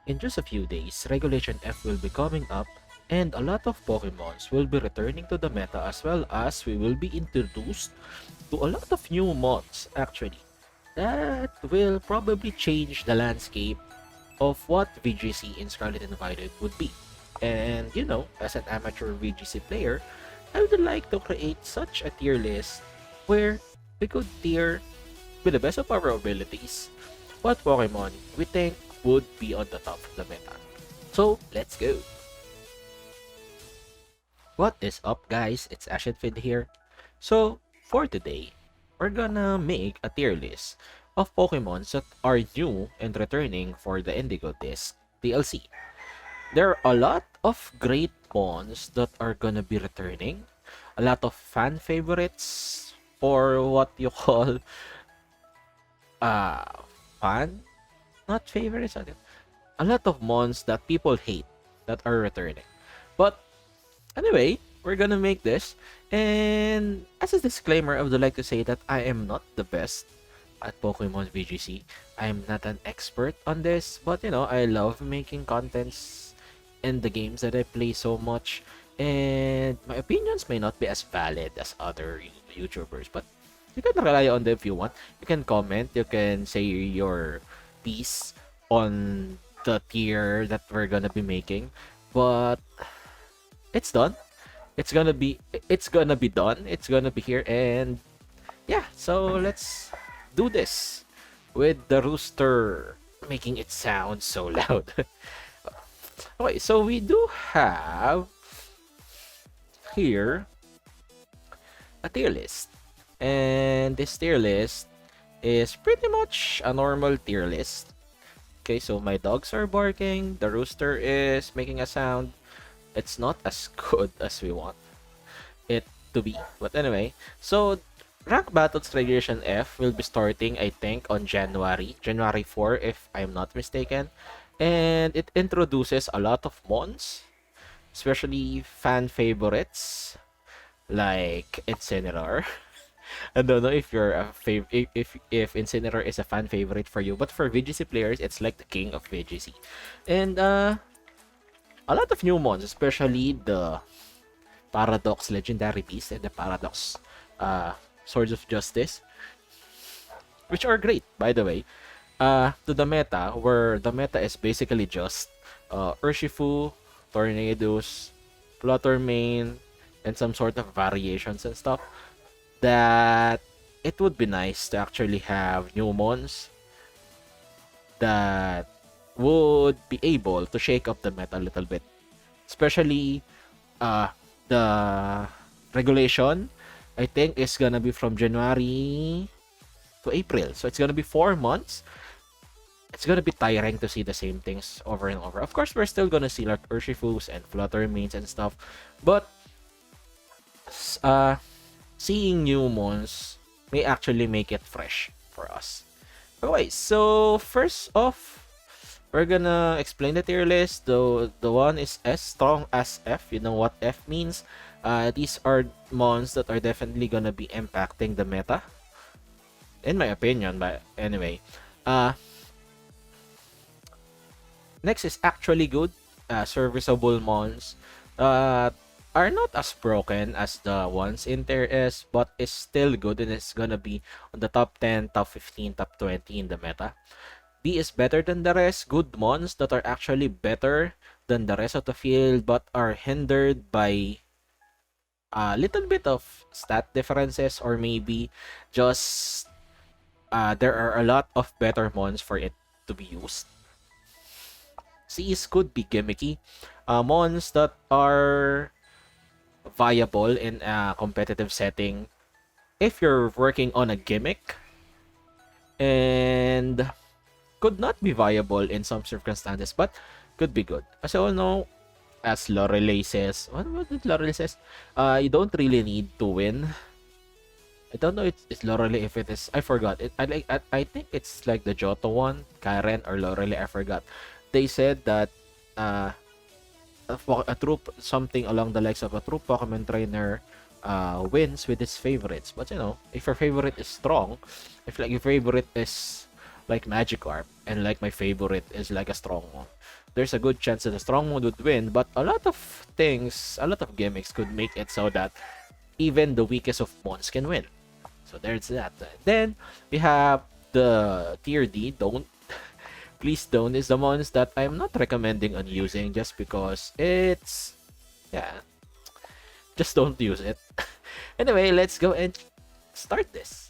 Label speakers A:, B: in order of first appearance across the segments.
A: In just a few days, Regulation F will be coming up and a lot of Pokemons will be returning to the meta, as well as we will be introduced to a lot of new mods actually that will probably change the landscape of what VGC in Scarlet and Violet would be. And you know, as an amateur VGC player, I would like to create such a tier list where we could tier with the best of our abilities what Pokemon we think would be on the top of the meta. So let's go! What is up guys, it's Ashenfield here. So for today, we're gonna make a tier list of Pokemons that are new and returning for the Indigo Disc DLC. There are a lot of great mons that are gonna be returning, a lot of fan favorites, or what you call uh fan, not favorites, a lot of mons that people hate that are returning. But anyway, we're gonna make this, and as a disclaimer, I would like to say that I am not the best at Pokemon VGC. I'm not an expert on this, but you know, I love making contents in the games that I play so much, and my opinions may not be as valid as other YouTubers, but you can rely on them if you want. You can comment, you can say your piece on the tier that we're gonna be making, but it's done. It's gonna be done. It's gonna be here, and yeah, so let's do this with the rooster making it sound so loud. Okay, so we do have here a tier list, and this tier list is pretty much a normal tier list. Okay, so my dogs are barking, the rooster is making a sound. It's not as good as we want it to be, but anyway, so rank battles regulation F will be starting, I think, on January 4, if I'm not mistaken, and it introduces a lot of mons, especially fan favorites like Incineroar. I don't know if you're a if Incineroar is a fan favorite for you, but for VGC players, it's like the king of VGC, and a lot of new mons, especially the Paradox Legendary Beast and the Paradox Swords of Justice, which are great, by the way. To the meta, where the meta is basically just Urshifu, Tornadoes, Fluttermane, and some sort of variations and stuff, that it would be nice to actually have new mons that would be able to shake up the meta a little bit. Especially the regulation, I think, is gonna be from January to April. So it's gonna be 4 months. It's gonna be tiring to see the same things over and over. Of course, we're still gonna see like Urshifus and Fluttermanes and stuff, but seeing new mons may actually make it fresh for us. Okay, so first off, we're gonna explain the tier list. The one is as strong as F. You know what F means. These are mons that are definitely gonna be impacting the meta, in my opinion. But anyway, next is actually good, serviceable mons. Are not as broken as the ones in there is, but is still good, and it's gonna be on the top 10, top 15, top 20 in the meta. B is better than the rest. Good mons that are actually better than the rest of the field, but are hindered by a little bit of stat differences, or maybe just there are a lot of better mons for it to be used. C's could be gimmicky. Mons that are viable in a competitive setting if you're working on a gimmick, and could not be viable in some circumstances, but could be good. As you all know, as Lorelei says, what did Lorelei says? You don't really need to win. I don't know it's Lorelei, if it is, I forgot. I think it's like the Johto one, Karen or Lorelei, I forgot. They said that a true, something along the likes of a true Pokemon trainer wins with his favorites. But you know, if your favorite is strong, if like your favorite is like Magikarp, and like my favorite is like a strong one, there's a good chance that the strong mode would win, but a lot of things, a lot of gimmicks could make it so that even the weakest of mons can win. So there's that. Then we have the tier D. Don't please don't is the mons that I'm not recommending on using just because it's, yeah, just don't use it. Anyway, let's go and start this.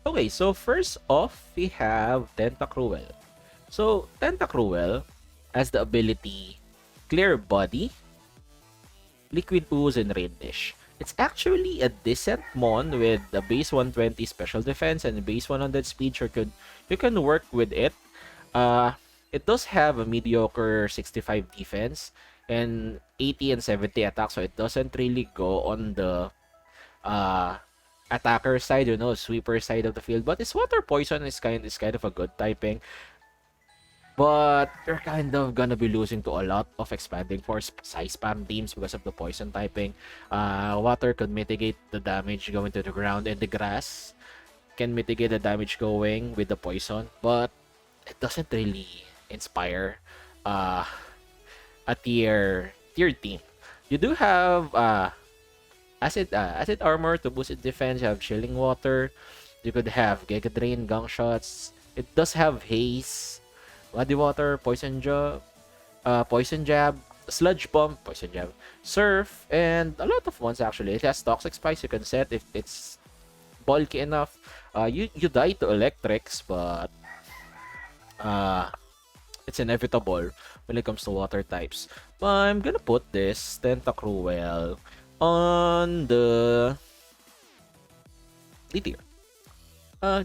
A: Okay, so first off, we have Tentacruel. So, Tentacruel has the ability Clear Body, Liquid Ooze, and Rain Dish. It's actually a decent mon with the base 120 special defense and base 100 speed. You can work with it. It does have a mediocre 65 defense and 80 and 70 attack, so it doesn't really go on the attacker side, sweeper side of the field. But its water poison is kind of a good typing. But you're kind of gonna be losing to a lot of expanding force size spam teams because of the poison typing. Water could mitigate the damage going to the ground, and the grass can mitigate the damage going with the poison, but it doesn't really inspire a tier team. You do have acid armor to boost its defense. You have chilling water. You could have Giga Drain, Gunk Shots. It does have haze, Muddy Water, Poison Jab, Sludge Bomb, Poison Jab, Surf, and a lot of ones actually. It has Toxic Spice you can set if it's bulky enough. You die to Electrics, but it's inevitable when it comes to water types. But I'm gonna put this Tentacruel on the D tier.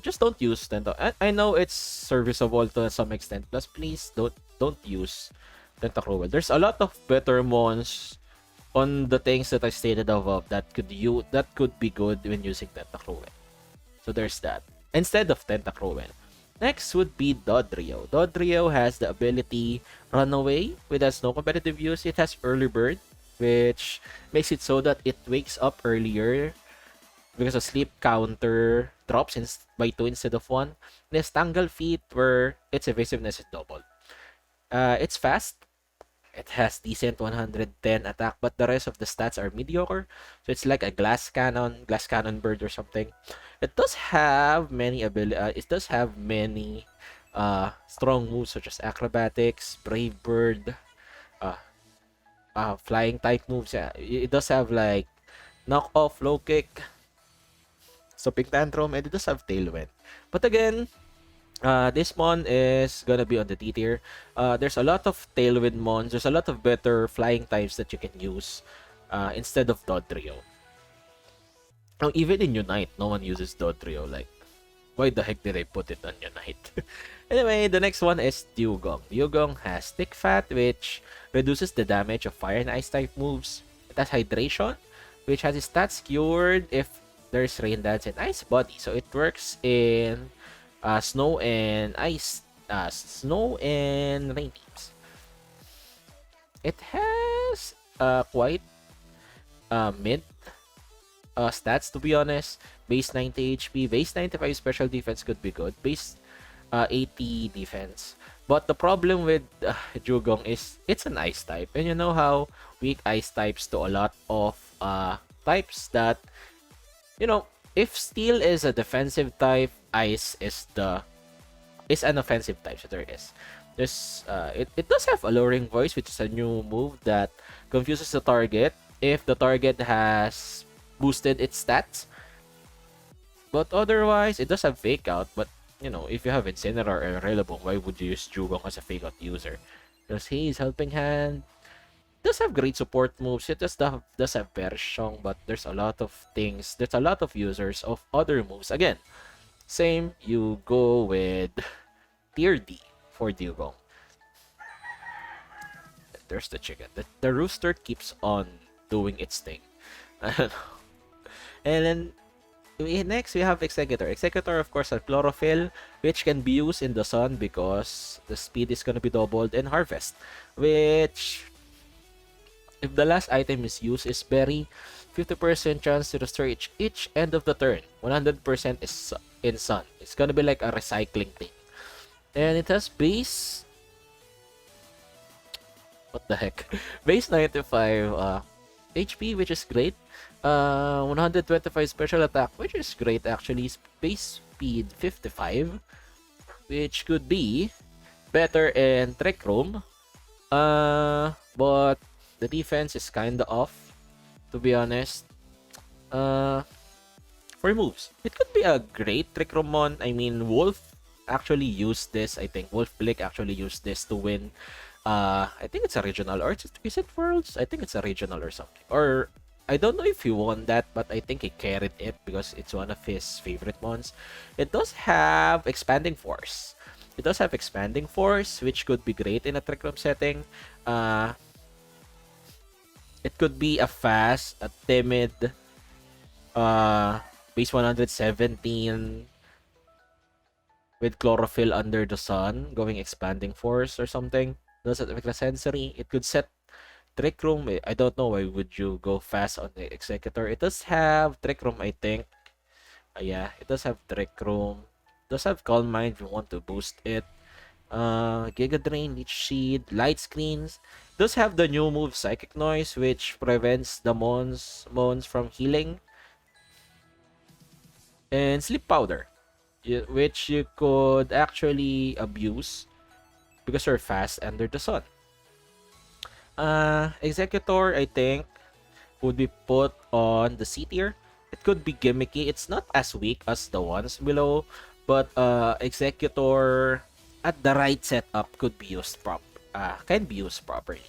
A: Just don't use Tentacruel. I know it's serviceable to some extent. Plus, please don't use Tentacruel. There's a lot of better mons on the things that I stated above that could be good when using Tentacruel. So there's that. Instead of Tentacruel. Next would be Dodrio. Dodrio has the ability Runaway, which has no competitive use. It has Early Bird, which makes it so that it wakes up earlier because a sleep counter drops by 2 instead of 1. There's Tangle Feet, where its evasiveness is doubled. It's fast. It has decent 110 attack, but the rest of the stats are mediocre. So it's like a glass cannon bird or something. It does have many strong moves such as acrobatics, brave bird, flying type moves. Yeah, it does have like knock off, low kick, stopping tantrum, and it does have tailwind. But again, this mon is gonna be on the D tier. There's a lot of tailwind mons. There's a lot of better flying types that you can use instead of Dodrio. Now, even in Unite, no one uses Dodrio. Like, why the heck did I put it on Unite? Anyway, the next one is Dugong. Dugong has Thick Fat, which reduces the damage of fire and ice type moves. It has Hydration, which has its stats cured if there's Rain Dance and Ice Body. So it works in snow and rain teams. It has quite mid stats, to be honest. Base 90 HP, base 95 special defense could be good. Base 80 defense. But the problem with Dugong is it's an ice type, and you know how weak ice types to a lot of types that, if steel is a defensive type, ice is an offensive type. So there is. It does have Alluring Voice, which is a new move that confuses the target if the target has boosted its stats. But otherwise, it does have Fake Out. But if you have Incinerar or Relabong, why would you use Dugong as a Fake Out user? Because he is Helping Hand. Does have great support moves. It does have Pershong, but there's a lot of things. There's a lot of users of other moves. Again, same. You go with tier D for Dugong. There's the chicken. The rooster keeps on doing its thing. I don't know. And then next we have Executor. Executor, of course, has Chlorophyll, which can be used in the sun because the speed is gonna be doubled, and Harvest, which, if the last item is used, is Berry, 50% chance to restore each end of the turn. 100% is in sun. It's gonna be like a recycling thing. And it has base What the heck? Base 95 HP, which is great. 125 special attack, which is great actually. Base speed 55, which could be better in Trick Room. But the defense is kinda off, to be honest. Uh, for moves, it could be a great Trick Room mon. I mean, Wolf actually used this. I think Wolf Blick actually used this to win. I think it's a regional, or is it Worlds? I think it's a regional or something. Or I don't know if he won that, but I think he carried it because it's one of his favorite mons. It does have Expanding Force. It does have Expanding Force, which could be great in a Trick Room setting. Uh, it could be a fast, a timid, base 117 with Chlorophyll under the sun, going Expanding Force or something. Does it make a sensory? It could set Trick Room. I don't know why would you go fast on the Executor. It does have Trick Room, I think. Yeah, it does have Trick Room. It does have Calm Mind if you want to boost it. Giga Drain, Leech Seed, Light Screens. It does have the new move Psychic Noise, which prevents the mons from healing. And Sleep Powder, which you could actually abuse because you're fast under the sun. Executor, I think, would be put on the C tier. It could be gimmicky. It's not as weak as the ones below, but Executor at the right setup could be used can be used properly.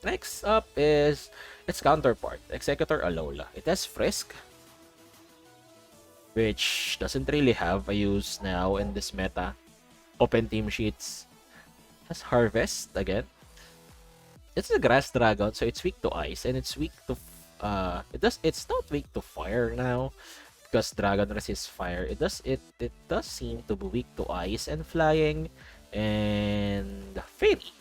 A: Next up is its counterpart, Executor Alola. It has Frisk, which doesn't really have a use now in this meta. Open team sheets. Has Harvest again. It's a grass dragon, so it's weak to ice, and it's weak to it's not weak to fire now because dragon resists fire. It does seem to be weak to ice and flying and fairy.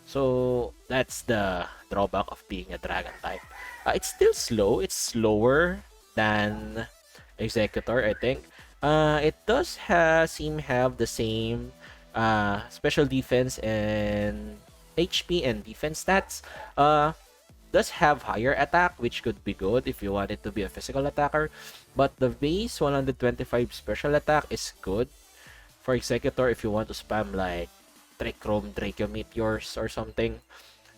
A: So that's the drawback of being a dragon type. It's still slow. It's slower than Executor, I think. It does have the same special defense and HP and defense stats. Does have higher attack, which could be good if you want it to be a physical attacker. But the base 125 special attack is good for Executor if you want to spam like Trick Room, Draco Meteors or something.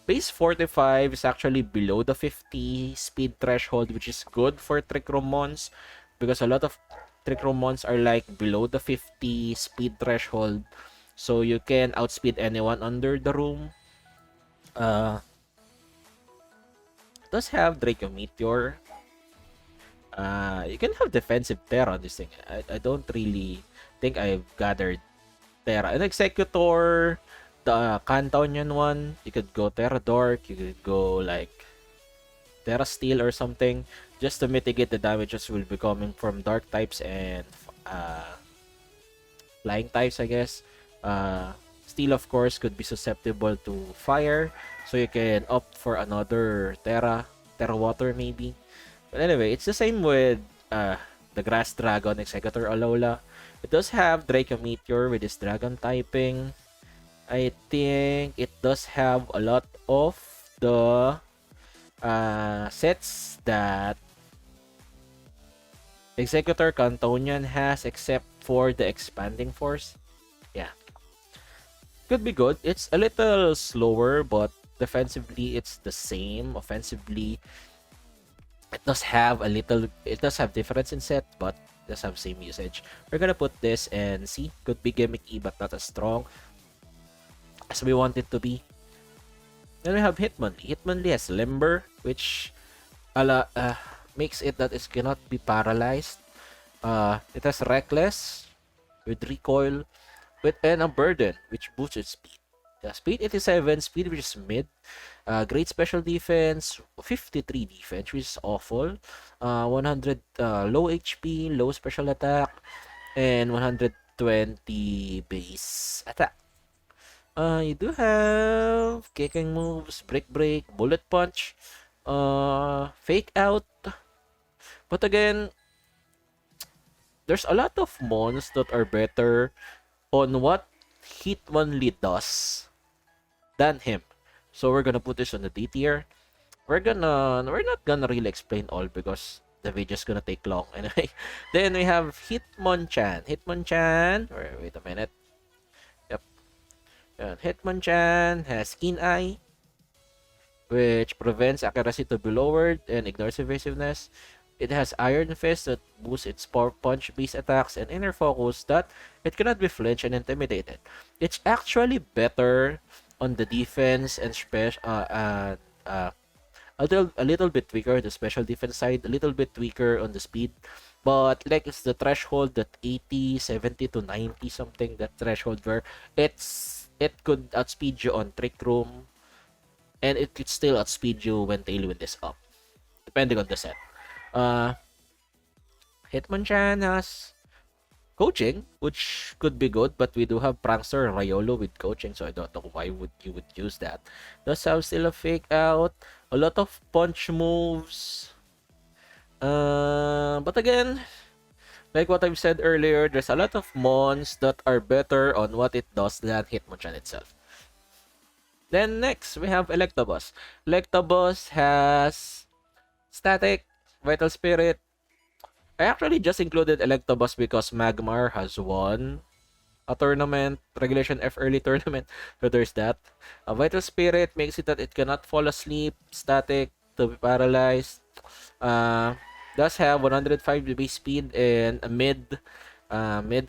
A: Base 45 is actually below the 50 speed threshold, which is good for Trick Room mons because a lot of Trick Room mons are like below the 50 speed threshold. So you can outspeed anyone under the room. Does have Draco Meteor. You can have defensive Terra on this thing. I don't really think I've gathered Terra. An Executor, the Cantonian one, you could go Terra Dark, you could go like Terra Steel or something, just to mitigate the damages will be coming from Dark types and Flying types, I guess. Steel, of course, could be susceptible to fire, so you can opt for another Terra Water maybe. But anyway, it's the same with the Grass Dragon Executor Alola. It does have Draco Meteor with its Dragon typing. I think it does have a lot of the sets that Executor Cantonian has, except for the Expanding Force. Yeah. Could be good. It's a little slower, but defensively it's the same. Offensively, it does have difference in set, but it does have same usage. We're gonna put this and see. Could be gimmicky, but not as strong as we want it to be. Then we have Hitmonlee. Hitmonlee has Limber, which makes it that it cannot be paralyzed. It has Reckless with Recoil, and a Burden, which boosts its speed. Speed 87, speed which is mid. Great special defense, 53 defense, which is awful. 100 low HP, low special attack, and 120 base attack. You do have kicking moves, break, bullet punch, fake out. But again, there's a lot of mons that are better on what Hitmonlee does than him. So we're gonna put this on the D tier. We're not gonna really explain all because the video's gonna take long anyway. Then we have Hitmonchan. Hitmonchan. Wait a minute. Yep. Hitmonchan has Keen Eye, which prevents accuracy to be lowered and ignores evasiveness. It has Iron Fist that boosts its punch-based attacks, and Inner Focus that it cannot be flinched and intimidated. It's actually better on the defense and a little bit weaker on the special defense side, a little bit weaker on the speed. But like it's the threshold that 80, 70 to 90 something, that threshold where it could outspeed you on Trick Room, and it could still outspeed you when Tailwind is up, depending on the set. Hitmonchan has coaching, which could be good, but we do have Prankster and Riolo with coaching, so I don't know why you would use that. Does have still a fake out, a lot of punch moves. But again, like what I've said earlier, there's a lot of mons that are better on what it does than Hitmonchan itself. Then next, we have Electabuzz. Electabuzz has Static, Vital Spirit. I actually just included Electabuzz because Magmar has won a tournament, Regulation F early tournament. So there's that. Vital Spirit makes it that it cannot fall asleep, static, to be paralyzed. Does have 105 base speed and a mid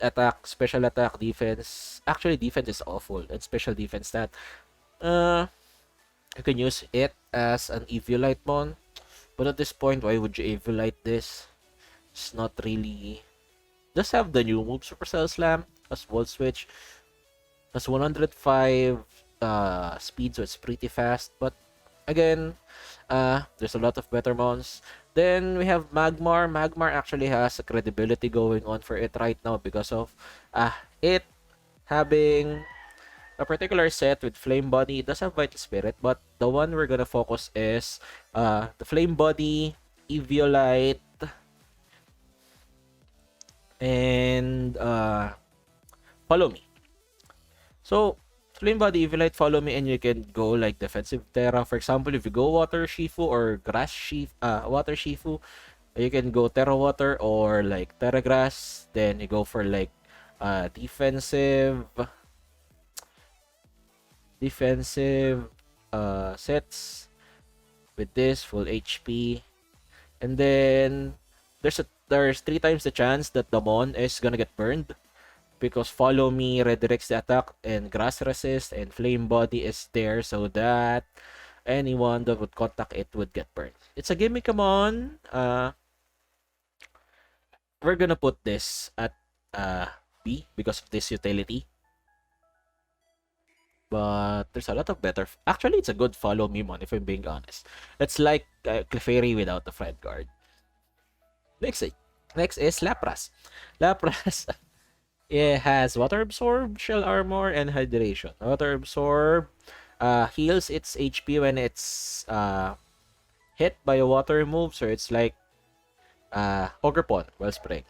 A: attack, special attack, defense. Actually, defense is awful. And special defense stat. You can use it as an Eviolite mon. But at this point, why would you Eviolite this? It's not really. Does have the new move, Supercell Slam, as Volt Switch. Has 105 speed, so it's pretty fast. But again, there's a lot of better mons. Then we have Magmar. Magmar actually has a credibility going on for it right now because of it having a particular set with Flame Body. It does have Vital Spirit, but the one we're gonna focus is the Flame Body, Eviolite, and Follow Me. So Flame Body, Eviolite, Follow Me, and you can go like Defensive Terra. For example, if you go Water Shifu or Grass Shifu, Water Shifu, you can go Terra Water or like Terra Grass. Then you go for like defensive sets with this full HP, and then there's 3 times the chance that the mon is gonna get burned because Follow Me redirects the attack, and Grass Resist and Flame Body is there so that anyone that would contact it would get burned. It's a gimmick mon. We're gonna put this at B because of this utility. But there's a lot of better. Actually, it's a good Follow Me mon, if I'm being honest. It's like Clefairy without the friend card. Next is Lapras. Lapras it has Water Absorb, Shell Armor, and Hydration. Water Absorb heals its HP when it's hit by a water move, so it's like Ogerpon, Wellspring.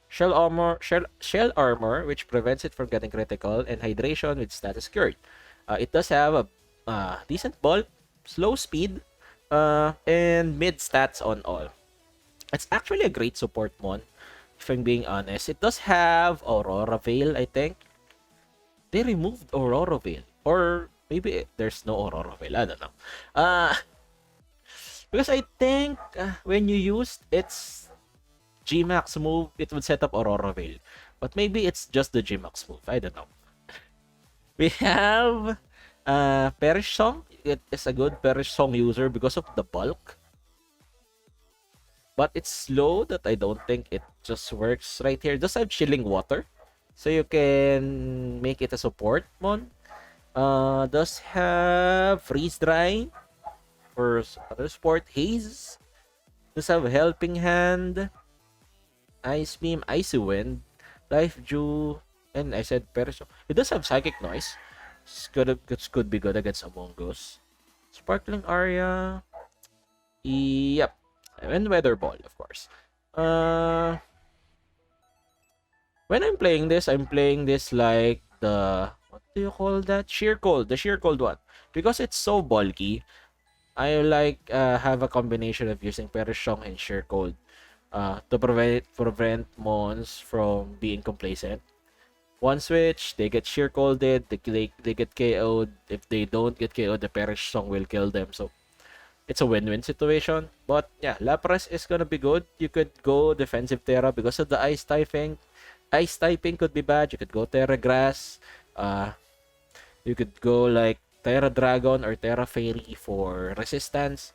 A: Shell armor, which prevents it from getting critical, and Hydration with status cured. It does have a decent bulk, slow speed, and mid stats on all. It's actually a great support mon, if I'm being honest. It does have Aurora Veil, I think. They removed Aurora Veil. Or maybe there's no Aurora Veil. I don't know. Because I think when you used its Gmax move, it would set up Aurora Veil. But maybe it's just the Gmax move. I don't know. We have Perish Song. It is a good Perish Song user because of the bulk. But it's slow that I don't think it just works right here. It does have Chilling Water, so you can make it a support mon. Does have Freeze Dry for other support. Haze. Does have Helping Hand, Ice Beam, Icy Wind, Life Dew, and I said Perish. It does have Psychic Noise. It could be good against Among Us. Sparkling Aria. Yep. And Weather Ball, of course. When I'm playing this like the what do you call that? Sheer Cold, the Sheer Cold one. Because it's so bulky, I like have a combination of using Perishong and Sheer Cold to prevent mons from being complacent. One switch, they get Sheer Colded, they get KO'd. If they don't get KO'd, the Perishong will kill them. So it's a win-win situation. But yeah, Lapras is gonna be good. You could go defensive Terra because of the ice typing. Ice typing could be bad. You could go Terra Grass. You could go like Terra Dragon or Terra Fairy for resistance.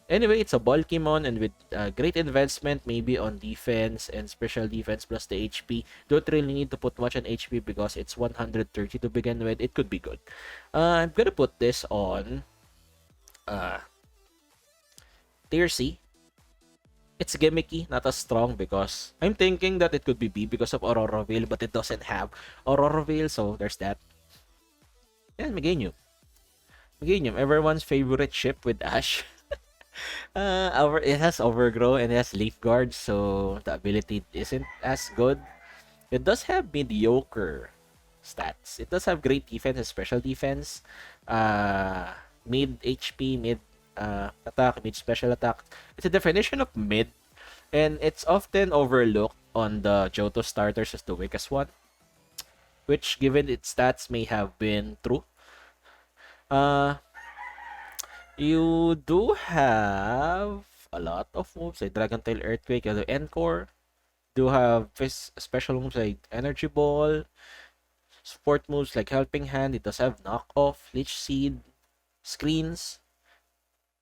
A: Anyway, it's a bulky mon and with great investment maybe on defense and special defense plus the HP. Don't really need to put much on HP because it's 130 to begin with. It could be good. I'm gonna put this on Tier C. It's gimmicky, not as strong because I'm thinking that it could be B because of Aurora Veil, but it doesn't have Aurora Veil, so there's that. And Meganium. Meganium, everyone's favorite ship with Ash. It has Overgrow and it has Leaf Guard, so the ability isn't as good. It does have mediocre stats. It does have great defense and special defense. Mid HP, mid attack, mid special attack. It's a definition of mid, and it's often overlooked on the Johto starters as the weakest one, which given its stats may have been true. You do have a lot of moves like Dragon Tail Earthquake, the Encore. Do have special moves like Energy Ball. Support moves like Helping Hand. It does have Knockoff, Leech Seed, Screens,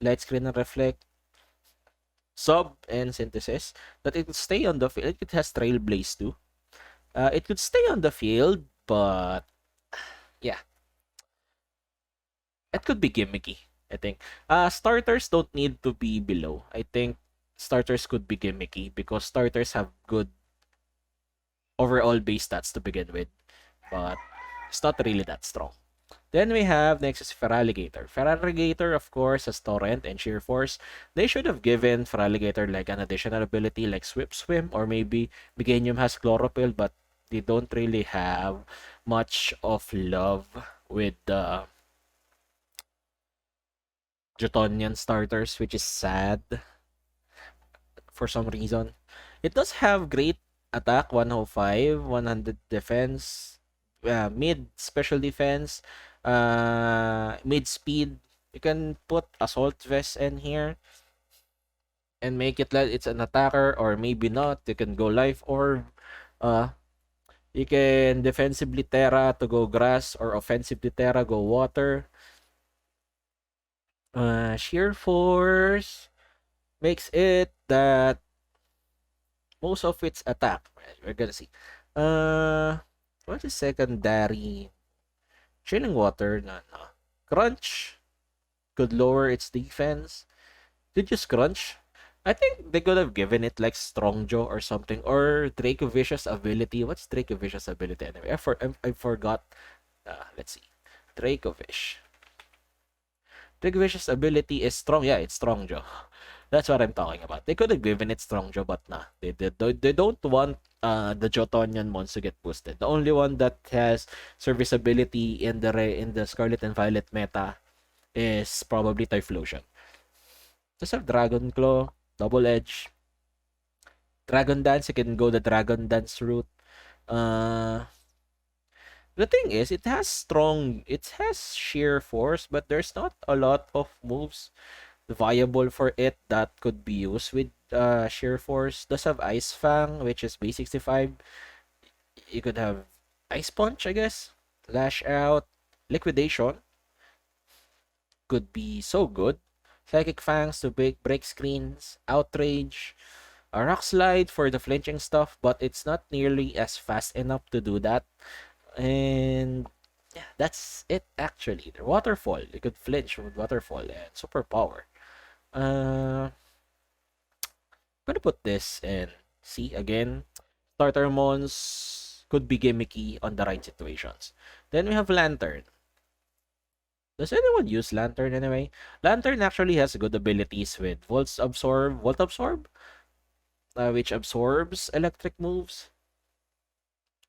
A: Light Screen and Reflect, Sub, and Synthesis. That it could stay on the field. It has Trailblaze too. It could stay on the field, but yeah, it could be gimmicky. I think starters don't need to be below. I think starters could be gimmicky because starters have good overall base stats to begin with, but it's not really that strong. Then we have next is Feraligatr. Feraligatr, of course, has Torrent and Sheer Force. They should have given Feraligatr like an additional ability like Swift Swim, or maybe Meganium has Chlorophyll, but they don't really have much of love with the Johtonian starters, which is sad for some reason. It does have great attack, 105, 100 defense, mid special defense, mid speed. You can put Assault Vest in here and make it like it's an attacker, or maybe not. You can go Life Orb. You can defensively Terra to go Grass, or offensively Terra go Water. Sheer Force makes it that most of its attack. We're gonna see. What is secondary? Chilling Water, no. Crunch could lower its defense. Did you Crunch? I think they could have given it like Strong Jaw or something, or Draco Vicious ability. What's Draco Vicious ability anyway? I forgot. Let's see. Draco Vish. Draco Vicious ability is strong. Yeah, it's Strong Jaw. That's what I'm talking about. They could have given it Strong Jaw, but nah. They don't want the Johtonian mons to get boosted. The only one that has serviceability in the Scarlet and Violet meta is probably Typhlosion. Just have Dragon Claw, Double Edge, Dragon Dance. You can go the Dragon Dance route. The thing is, it has sheer force, but there's not a lot of moves viable for it that could be used with sheer force. Does have Ice Fang, which is base 65. You could have Ice Punch, I guess. Lash Out, Liquidation could be so good. Psychic Fangs to break screens, Outrage, a Rock Slide for the flinching stuff, but it's not nearly as fast enough to do that. And yeah, that's it actually. The Waterfall, you could flinch with Waterfall and Superpower. I'm gonna put this in C again. Starter mons could be gimmicky on the right situations. Then we have Lantern. Does anyone use Lantern anyway? Lantern actually has good abilities with Volt Absorb, which absorbs electric moves.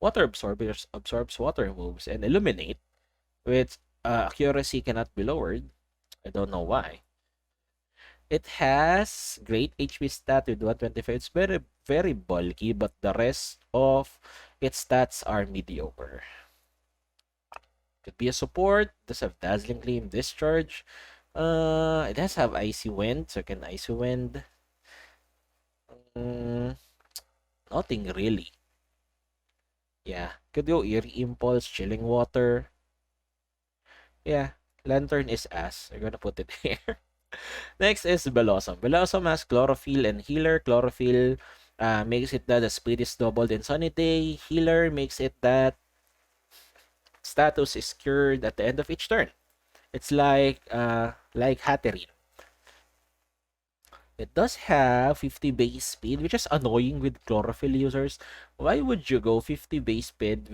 A: Water absorbs water moves and illuminate, which accuracy cannot be lowered. I don't know why. It has great HP stat with 125. It's very, very bulky, but the rest of its stats are mediocre. Could be a support. Does have Dazzling Gleam, Discharge. It does have Icy Wind, so it can Icy Wind. Mm, Nothing really. Yeah, could go Eerie Impulse, Chilling Water. Yeah, Lantern is ass. We're gonna put it here. Next is Blossom. Blossom has Chlorophyll and Healer. Chlorophyll makes it that the speed is doubled in Sunny Day. Healer makes it that status is cured at the end of each turn. It's like Hatterene. It does have 50 base speed, which is annoying with chlorophyll users. Why would you go 50 base speed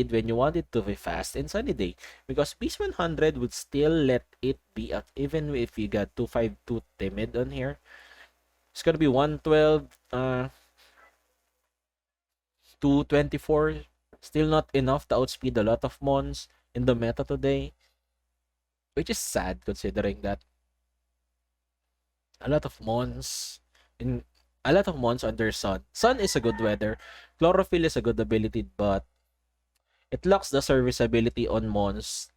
A: when you want it to be fast in Sunny Day? Because base 100 would still let it be up, even if you got 252 timid on here. It's gonna be 112, 224. Still not enough to outspeed a lot of mons in the meta today, which is sad considering that a lot of mons in a lot of mons under sun. Sun is a good weather. Chlorophyll is a good ability, but it lacks the serviceability on mons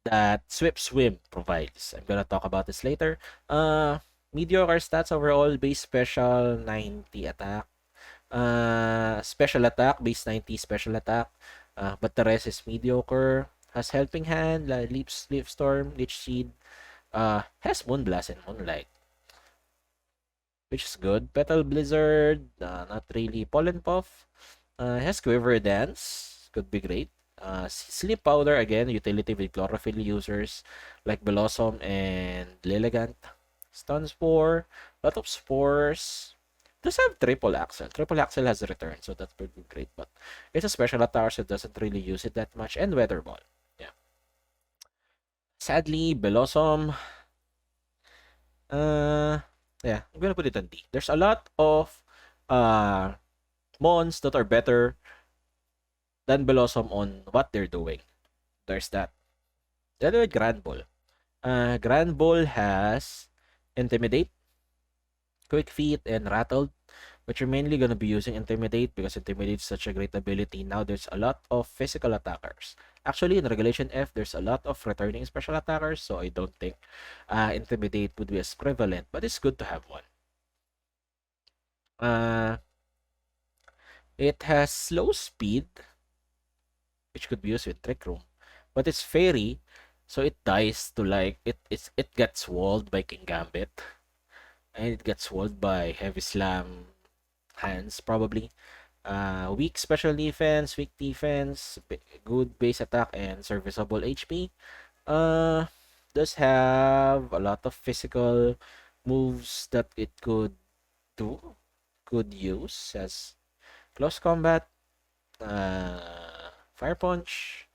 A: that Swift Swim provides. I'm gonna talk about this later. Mediocre stats overall, base special 90 attack. Special attack, base 90 special attack. But the rest is mediocre. Has Helping Hand, Leaf Storm, Lich Seed. Has Moonblast and Moonlight, which is good. Petal Blizzard, not really. Pollen Puff, has Quiver Dance, could be great. Sleep Powder, again, utility with chlorophyll users like Blossom and Lilligant. Stun Spore, lot of spores. Does have Triple Axle. Triple Axle has a return, so that's pretty great, but it's a special attack, so it doesn't really use it that much. And Weather Ball. Yeah. Sadly, Blossom, yeah, I'm gonna put it on D. There's a lot of uh mons that are better than Blossom on what they're doing. There's that. Then with Grand Ball. Grand Ball has Intimidate, Quick Feet, and Rattled, which you're mainly gonna be using Intimidate because Intimidate is such a great ability. Now there's a lot of physical attackers. Actually, in Regulation F, there's a lot of returning special attackers, so I don't think Intimidate would be as prevalent, but it's good to have one. It has slow speed, which could be used with Trick Room, but it's fairy, so it dies to like it gets walled by King Gambit, and it gets walled by Heavy Slam hands probably. Weak special defense, weak defense, good base attack, and serviceable HP. Does have a lot of physical moves that it could use as close combat, Fire Punch,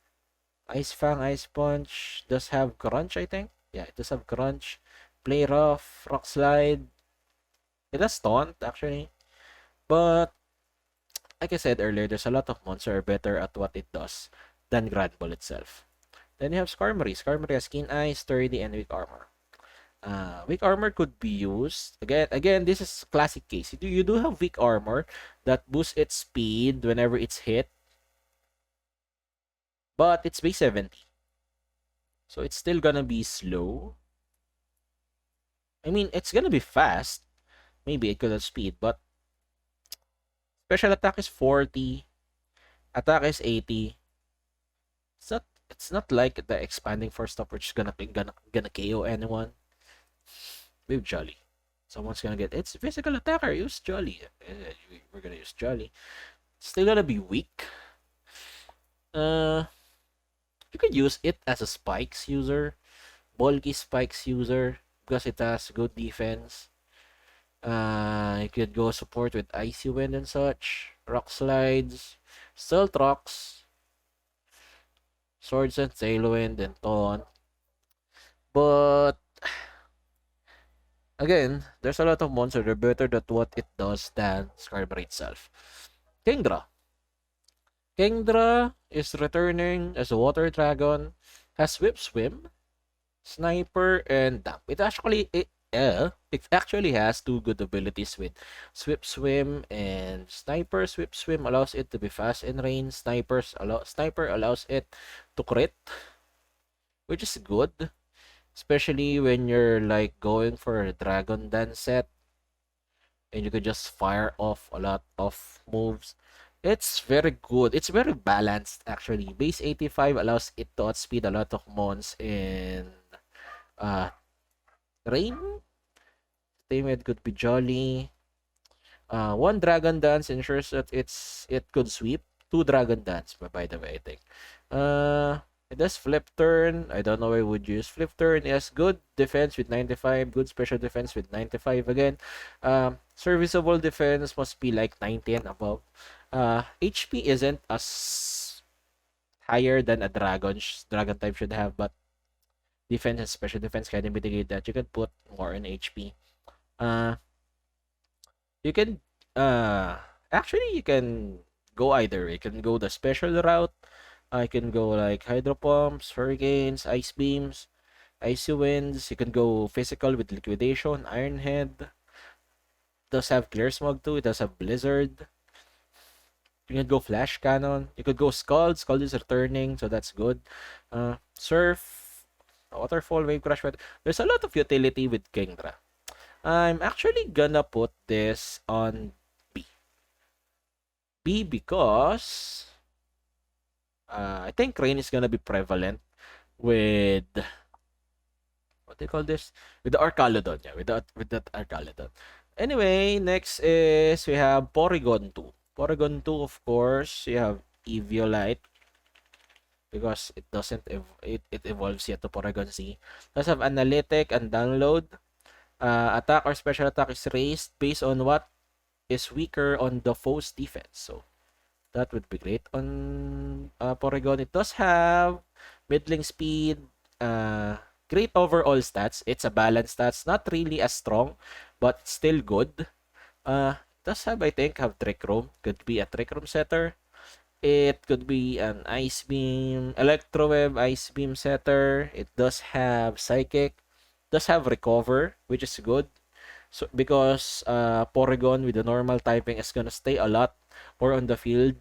A: Ice Fang, Ice Punch. Does have Crunch, I think. Yeah, it does have Crunch. Play Rough, Rock Slide. It has Taunt, actually. But, like I said earlier, there's a lot of monsters are better at what it does than Grand Ball itself. Then you have Skarmory. Skarmory has Keen Eye, Sturdy, and Weak Armor. Weak Armor could be used. Again, this is classic case. You do have Weak Armor that boosts its speed whenever it's hit, but it's base 70. So it's still gonna be slow. I mean, it's gonna be fast. Maybe it could have speed, but special attack is 40. Attack is 80. It's not like the expanding force stop which is gonna KO anyone. With Jolly. Someone's gonna get it's physical attacker, use Jolly. We're gonna use Jolly. Still gonna be weak. You could use it as a spikes user, bulky spikes user, because it has good defense. You could go support with Icy Wind and such, Rock Slides, Stealth Rocks, Swords and Tailwind, and Taunt. But again, there's a lot of monsters that are better at what it does than Skarmory itself. Kingdra. Kingdra is returning as a water dragon, has Swift Swim, Sniper, and Damp. It actually has two good abilities with Swift Swim and Sniper. Swift Swim allows it to be fast in range. Sniper allows it to crit, which is good, especially when you're like going for a Dragon Dance set and you could just fire off a lot of moves. It's very good. It's very balanced actually. Base 85 allows it to outspeed a lot of mons in uh rain. Teammate could be Jolly. One Dragon Dance ensures that it could sweep. Two Dragon Dance, by the way, I think. It does flip turn. I don't know why I would use flip turn. It has good defense with 95, good special defense with 95 again. Serviceable defense must be like 90 and above. HP isn't as higher than a dragon type should have, but defense and special defense can mitigate that. You can put more in HP. You can actually you can go either. You can go the special route. I can go like hydro pumps, hurricanes, ice beams, icy winds. You can go physical with liquidation, iron head. It does have clear smog too. It does have blizzard. You can go flash cannon. You could go scald. Scald is returning, so that's good. Surf, waterfall, wave crash. There's a lot of utility with Kingdra. I'm actually gonna put this on B. B because I think rain is gonna be prevalent with what do you call this? With the Arcalodon, yeah, with that Arcalodon. Anyway, next is we have Porygon 2. Porygon 2, of course, you have Eviolite because it doesn't it evolves yet to Porygon Z. Does have analytic and download. Attack or special attack is raised based on what is weaker on the foe's defense. So that would be great on Porygon. It does have middling speed, great overall stats. It's a balanced stats, not really as strong, but still good. Does have, I think, have Trick Room. Could be a Trick Room setter. It could be an Ice Beam, Electro Web, Ice Beam setter. It does have Psychic. Does have Recover, which is good. So because Porygon with the normal typing is gonna stay a lot more on the field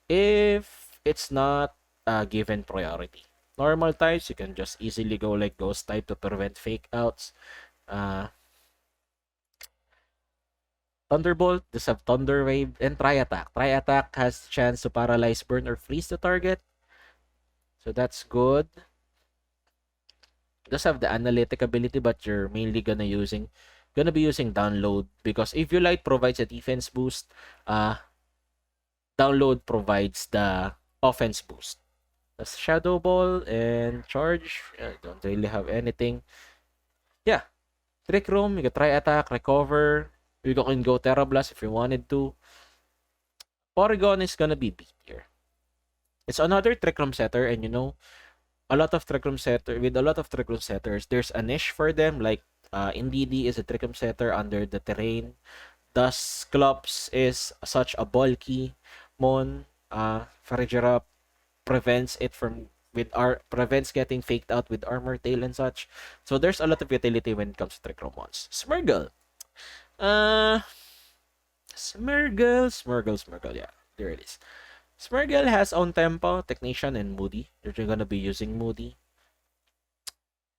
A: if it's not given priority. Normal types, you can just easily go like Ghost type to prevent fake outs. Thunderbolt, does have Thunder Wave, and Tri Attack. Tri Attack has chance to paralyze, burn, or freeze the target. So that's good. Does have the analytic ability, but you're mainly gonna be using download because if Eviolite provides a defense boost, download provides the offense boost. That's Shadow Ball and Charge. I don't really have anything. Yeah. Trick Room, you can try attack, recover. You can go Terra Blast if you wanted to. Porygon is gonna be B tier. It's another Trick Room setter, and a lot of Trick Room setters, there's a niche for them. Like Indigo is a Trick Room setter under the terrain. Dusclops is such a bulky mon. Farigirap prevents getting faked out with armor tail and such. So there's a lot of utility when it comes to Trick Room mons. Smirgle. Smirgle, yeah, there it is. Smirgle has own tempo, technician, and moody. You're gonna be using moody.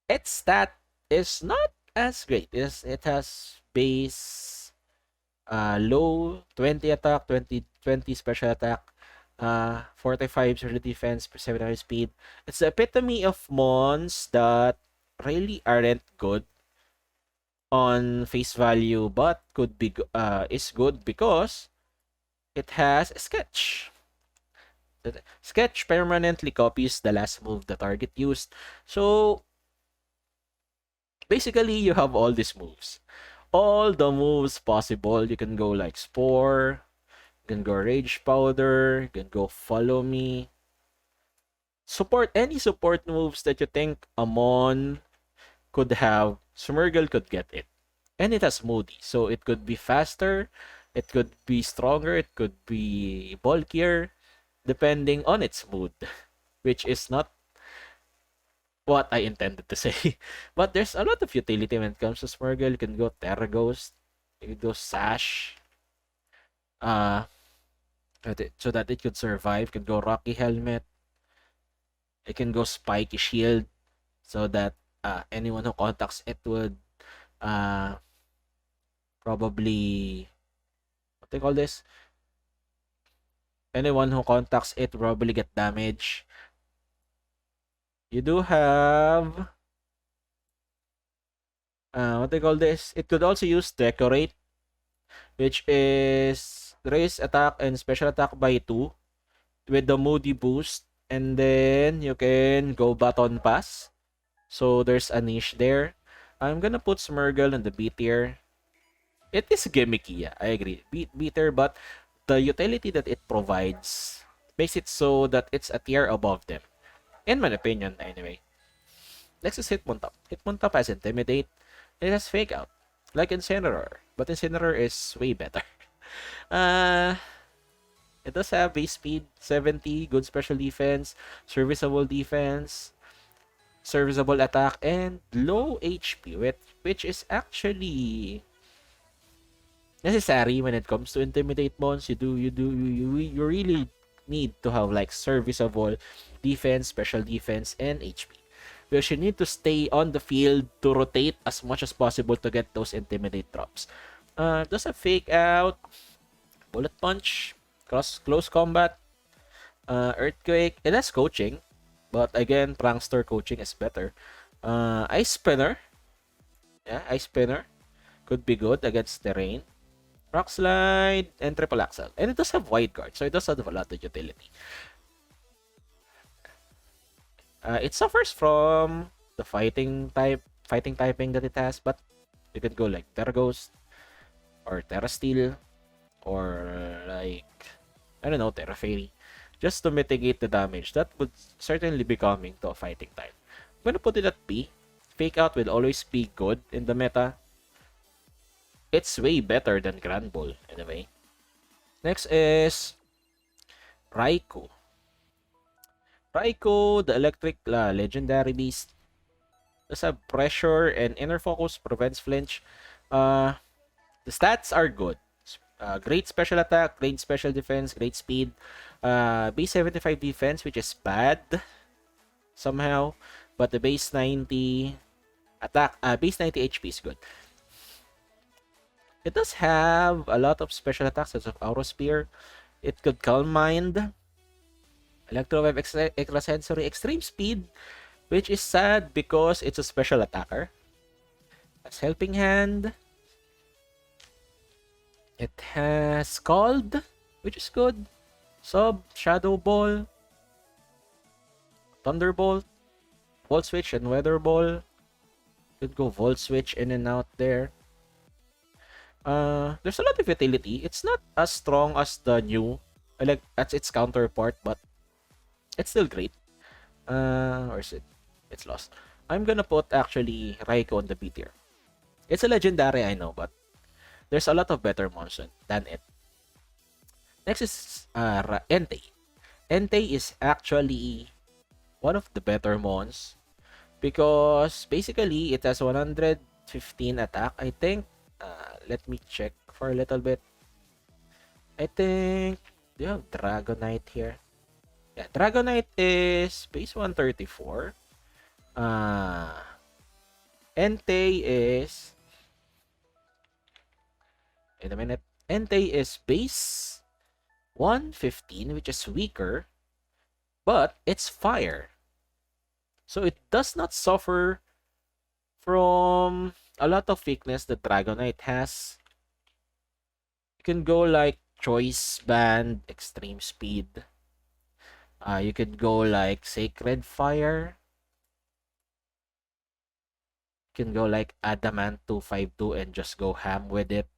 A: Its stat is not as great. It has base low 20 attack, 20 special attack, 45 special defense, 79 speed. It's the epitome of mons that really aren't good on face value, but is good because it has a sketch. The sketch permanently copies the last move the target used. So basically, you have all these moves. All the moves possible. You can go like Spore, you can go Rage Powder, you can go Follow Me. Any support moves that you think Amon could have, Smirgle could get it. And it has Moody, so it could be faster, it could be stronger, it could be bulkier. depending on its mood, which is not what I intended to say. But there's a lot of utility when it comes to Smurgle. You can go Terra Ghost, you can go Sash, uh, so that it could survive. You can go Rocky Helmet, it can go Spiky Shield, so that anyone who contacts it would uh, probably, what they call this? Anyone who contacts it probably get damage. You do have what they call this? It could also use Decorate, which is raise attack and special attack by 2 with the Moody boost, and then you can go Baton Pass. So there's a niche there. I'm gonna put Smurgle in the B tier. It is gimmicky, yeah, I agree. B tier, but the utility that it provides makes it so that it's a tier above them. In my opinion, anyway. Next is Hitmontop. Hitmontop has Intimidate. It has Fake Out, like Incineroar, but Incineroar is way better. Uh, it does have base speed 70, good special defense, serviceable defense, serviceable attack, and low HP, which is actually necessary when it comes to intimidate mons. You really need to have like serviceable defense, special defense, and HP. Because you need to stay on the field to rotate as much as possible to get those intimidate drops. Does a fake out, bullet punch, close combat, earthquake. It has coaching, but again, prankster coaching is better. Ice spinner, yeah, ice spinner could be good against terrain. Rock slide and triple axle, and it does have wide guard, so it does have a lot of utility. It suffers from the fighting typing that it has, but you can go like Terra Ghost or Terra Steel or like, I don't know, Terra Fairy, just to mitigate the damage that would certainly be coming to a fighting type. I'm gonna put it at B. Fake Out will always be good in the meta. It's way better than Grand Ball anyway. Next is Raikou. Raikou, the electric legendary beast. Does have pressure and inner focus, prevents flinch. The stats are good. Great special attack, great special defense, great speed. Base 75 defense, which is bad somehow, but the base 90 attack, base 90 HP is good. It does have a lot of special attacks such as Aura Spear. It could Calm Mind, Electrowave, Extrasensory, Extreme Speed, which is sad because it's a special attacker. Has Helping Hand. It has Scald, which is good. Sub, Shadow Ball, Thunderbolt, Volt Switch, and Weather Ball. Could go Volt Switch in and out there. There's a lot of utility. It's not as strong as the new, like that's its counterpart, but it's still great. Or is it? It's lost. I'm gonna put actually Raikou on the B tier. It's a legendary, I know, but there's a lot of better monsters than it. Next is Entei. Entei is actually one of the better mons because basically it has 115 attack. I think. Let me check for a little bit. I think, do you have Dragonite here? Yeah, Dragonite is base 134. Entei is, wait a minute. Entei is base 115, which is weaker, but it's fire. So it does not suffer from a lot of weakness that Dragonite has. You can go like Choice Band, Extreme Speed. You could go like Sacred Fire. You can go like Adamant 252 and just go ham with it.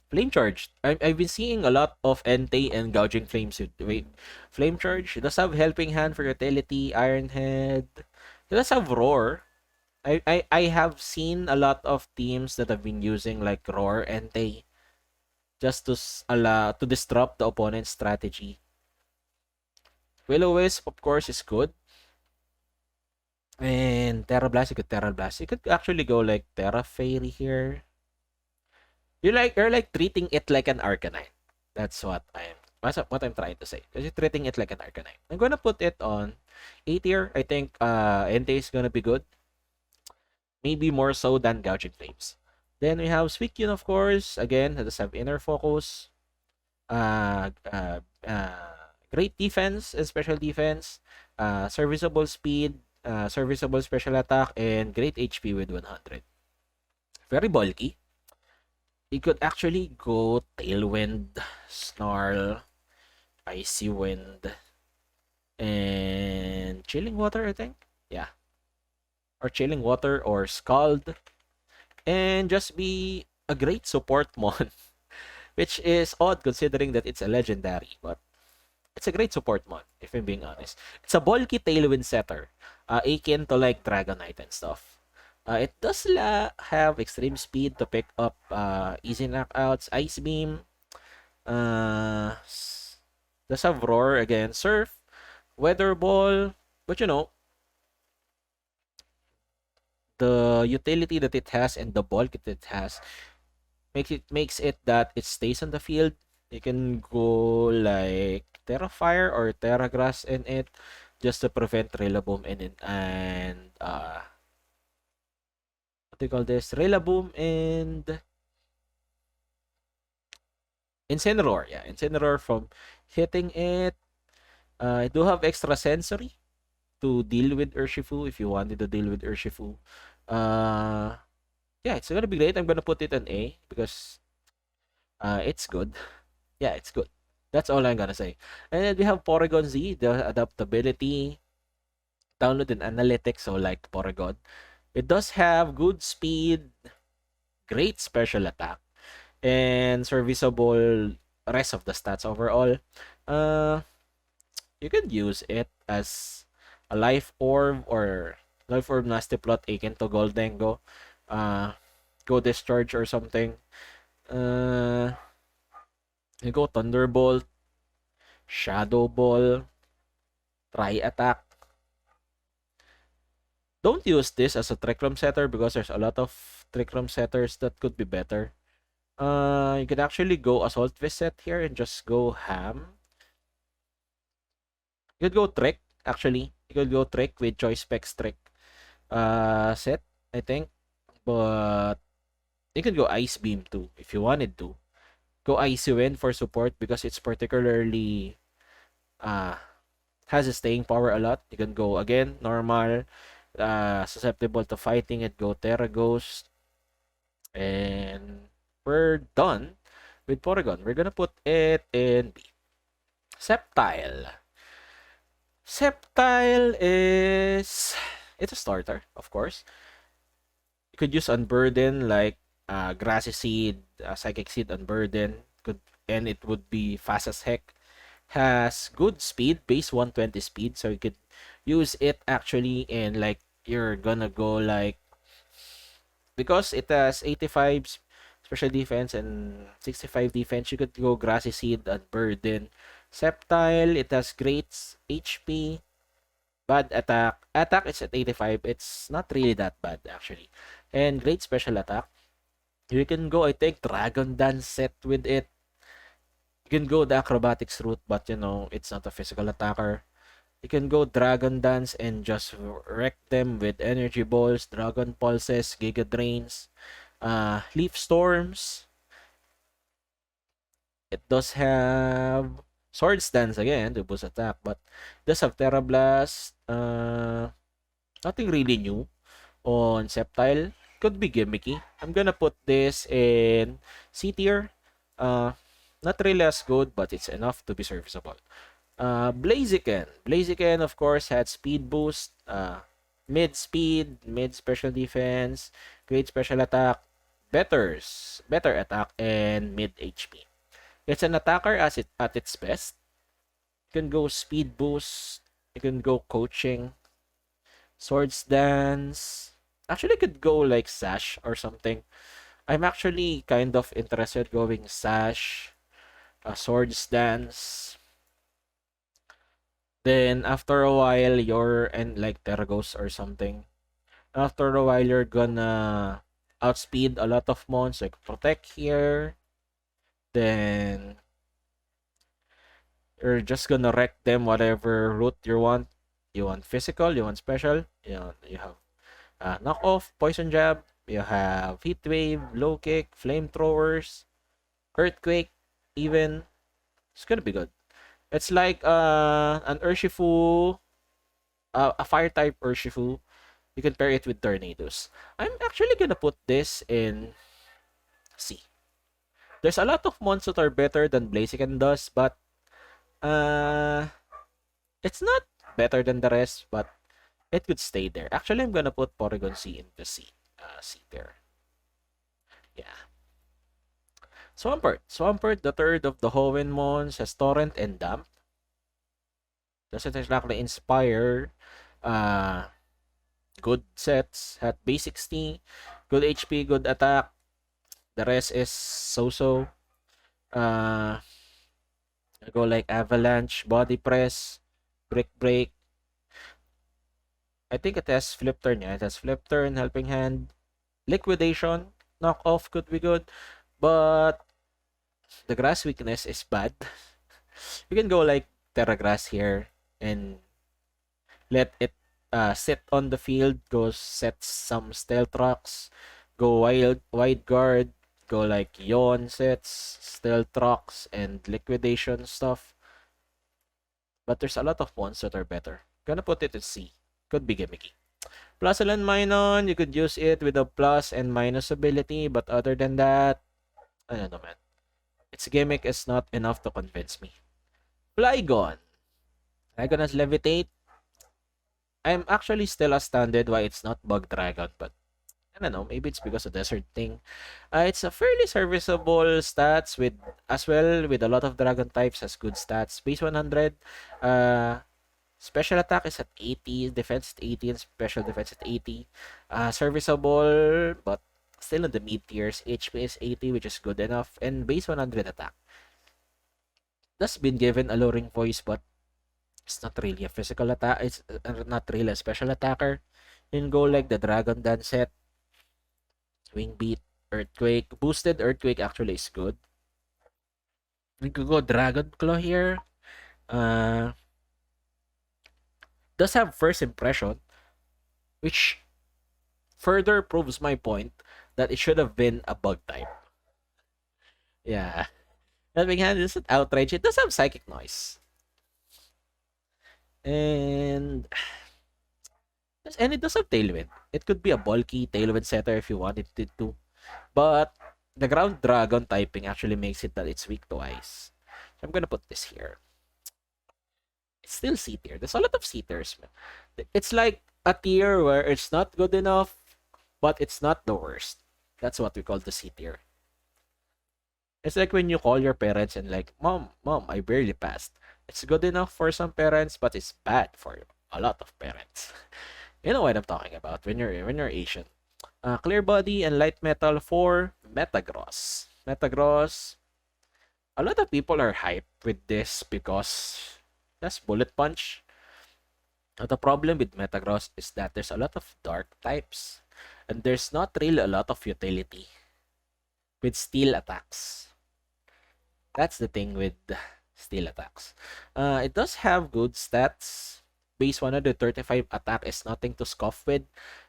A: Flame Charge. I've been seeing a lot of Entei and Gouging Flames. Wait, Flame Charge. It does have Helping Hand for utility, Iron Head. It does have Roar. I have seen a lot of teams that have been using like Roar Entei just to allow to disrupt the opponent's strategy. Will-O-Wisp, of course, is good. And Terra Blast, you could Terra Blast. You could actually go like Terra Fairy here. You're like treating it like an Arcanine. That's what I'm trying to say. Because you're treating it like an Arcanine. I'm gonna put it on A tier. I think Entei is gonna be good. Maybe more so than Gouging Flames. Then we have Suicune, of course. Again, does have Inner Focus. Uh, uh, Great defense and special defense. Serviceable speed. Serviceable special attack. And great HP with 100. Very bulky. You could actually go Tailwind, Snarl, Icy Wind, and Chilling Water, I think. Yeah. Or Chilling Water or Scald. And just be a great support mon. Which is odd considering that it's a legendary. But it's a great support mon, if I'm being honest. It's a bulky Tailwind setter. Akin to like Dragonite and stuff. It does have extreme speed to pick up easy knockouts, Ice Beam. Does have Roar again, Surf, Weather Ball. But the utility that it has and the bulk that it has makes it that it stays on the field. You can go like Terra Fire or Terra Grass in it just to prevent Rillaboom and what do you call this? Rillaboom and Incineroar. Yeah, Incineroar from hitting it. I do have extra sensory to deal with Urshifu if you wanted to deal with Urshifu. Yeah, it's gonna be great. I'm gonna put it on A because it's good. Yeah, it's good. That's all I'm gonna say. And then we have Porygon Z, the adaptability, download and analytics, so like Porygon. It does have good speed, great special attack, and serviceable rest of the stats overall. You could use it as a life orb or life orb nasty plot akin to Goldengo. Go discharge or something. You go Thunderbolt, Shadow Ball, Try Attack. Don't use this as a Trick Room setter because there's a lot of Trick Room setters that could be better. You could actually go Assault Visit here and just go ham. You could go Trick, actually. You could go Trick with Choice Specs Trick set, I think. But you could go Ice Beam too, if you wanted to. Go Icy Wind for support because it's particularly has a staying power a lot. You can go again, normal, susceptible to fighting it, go Terra Ghost. And we're done with Porygon. We're gonna put it in B. Sceptile. Sceptile is it's a starter, of course. You could use Unburden like Grassy Seed, Psychic Seed Unburden, and it would be fast as heck. Has good speed, base 120 speed, so you could use it actually and like you're gonna go like because it has 85 special defense and 65 defense, you could go Grassy Seed and Burden. Sceptile, it has great HP, bad attack. Attack is at 85. It's not really that bad actually. And great special attack. You can go, I think, Dragon Dance set with it. You can go the acrobatics route, but it's not a physical attacker. You can go Dragon Dance and just wreck them with Energy Balls, Dragon Pulses, Giga Drains, Leaf Storms. It does have Swords Dance again to boost attack, but it does have Terra Blast. Nothing really new on Sceptile. Could be gimmicky. I'm gonna put this in C tier. Not really as good, but it's enough to be serviceable. Blaziken. Blaziken, of course, had speed boost, mid speed, mid special defense, great special attack, better attack, and mid HP. It's an attacker at its best. You can go speed boost. You can go coaching, Swords Dance. Actually, I could go like Sash or something. I'm actually kind of interested going Sash, Swords Dance. Then after a while, you're and like Tergos or something. After a while, you're gonna outspeed a lot of mons like Protect here. Then you're just gonna wreck them whatever route you want. You want physical, you want special. You have knock off, poison jab. You have heat wave, low kick, flamethrowers, earthquake. Even it's gonna be good. It's like an Urshifu, a fire type Urshifu. You can pair it with tornadoes. I'm actually gonna put this in C. There's a lot of mons that are better than Blaziken does, but uh, it's not better than the rest, but it could stay there. Actually, I'm gonna put Porygon C into C. C there. Yeah. Swampert. Swampert, the third of the Hoenn mons, has Torrent and Damp. Doesn't exactly inspire uh, good sets. Had base 60, good HP, good attack. The rest is so-so. Uh, go like Avalanche, Body Press, Brick Break. I think it has Flip Turn. Yeah, it has Flip Turn, Helping Hand, Liquidation, Knock Off could be good, but the Grass weakness is bad. You can go like Terra Grass here and let it sit on the field, go set some Stealth Rocks, go Wide Guard, go like Yawn sets, Stealth Rocks, and Liquidation stuff. But there's a lot of ones that are better. Gonna put it at C. Could be gimmicky. Plus and Minon, you could use it with a plus and minus ability, but other than that, I don't know, man. Its gimmick is not enough to convince me. Flygon. Flygon has Levitate. I'm actually still astounded why it's not Bug Dragon, but I don't know, maybe it's because of Desert thing. It's a fairly serviceable stats with as well with a lot of dragon types has good stats. Base 100, special attack is at 80, defense at 80, and special defense at 80. Serviceable, but still in the mid tiers. HP is 80, which is good enough, and base 100 attack. That's been given alluring voice, but it's not really a physical attack. It's not really a special attacker. You can go like the Dragon Dance set, Wing Beat, Earthquake. Boosted Earthquake actually is good. We could go Dragon Claw here. Uh, does have first impression, which further proves my point that it should have been a bug type. Yeah. Helping Hand isn't outrage. It does have psychic noise. And it does have Tailwind. It could be a bulky Tailwind setter if you wanted it to. But the ground dragon typing actually makes it that it's weak to ice. So I'm gonna put this here. It's still C tier. There's a lot of C tiers. It's like a tier where it's not good enough, but it's not the worst. That's what we call the C tier. It's like when you call your parents and like, mom, I barely passed. It's good enough for some parents, but it's bad for a lot of parents. You know what I'm talking about when you're Asian. Clear body and light metal for Metagross. Metagross. A lot of people are hyped with this because that's bullet punch. Now, the problem with Metagross is that there's a lot of dark types, and there's not really a lot of utility with steel attacks. That's the thing with steel attacks. It does have good stats. Base 135 attack is nothing to scoff with,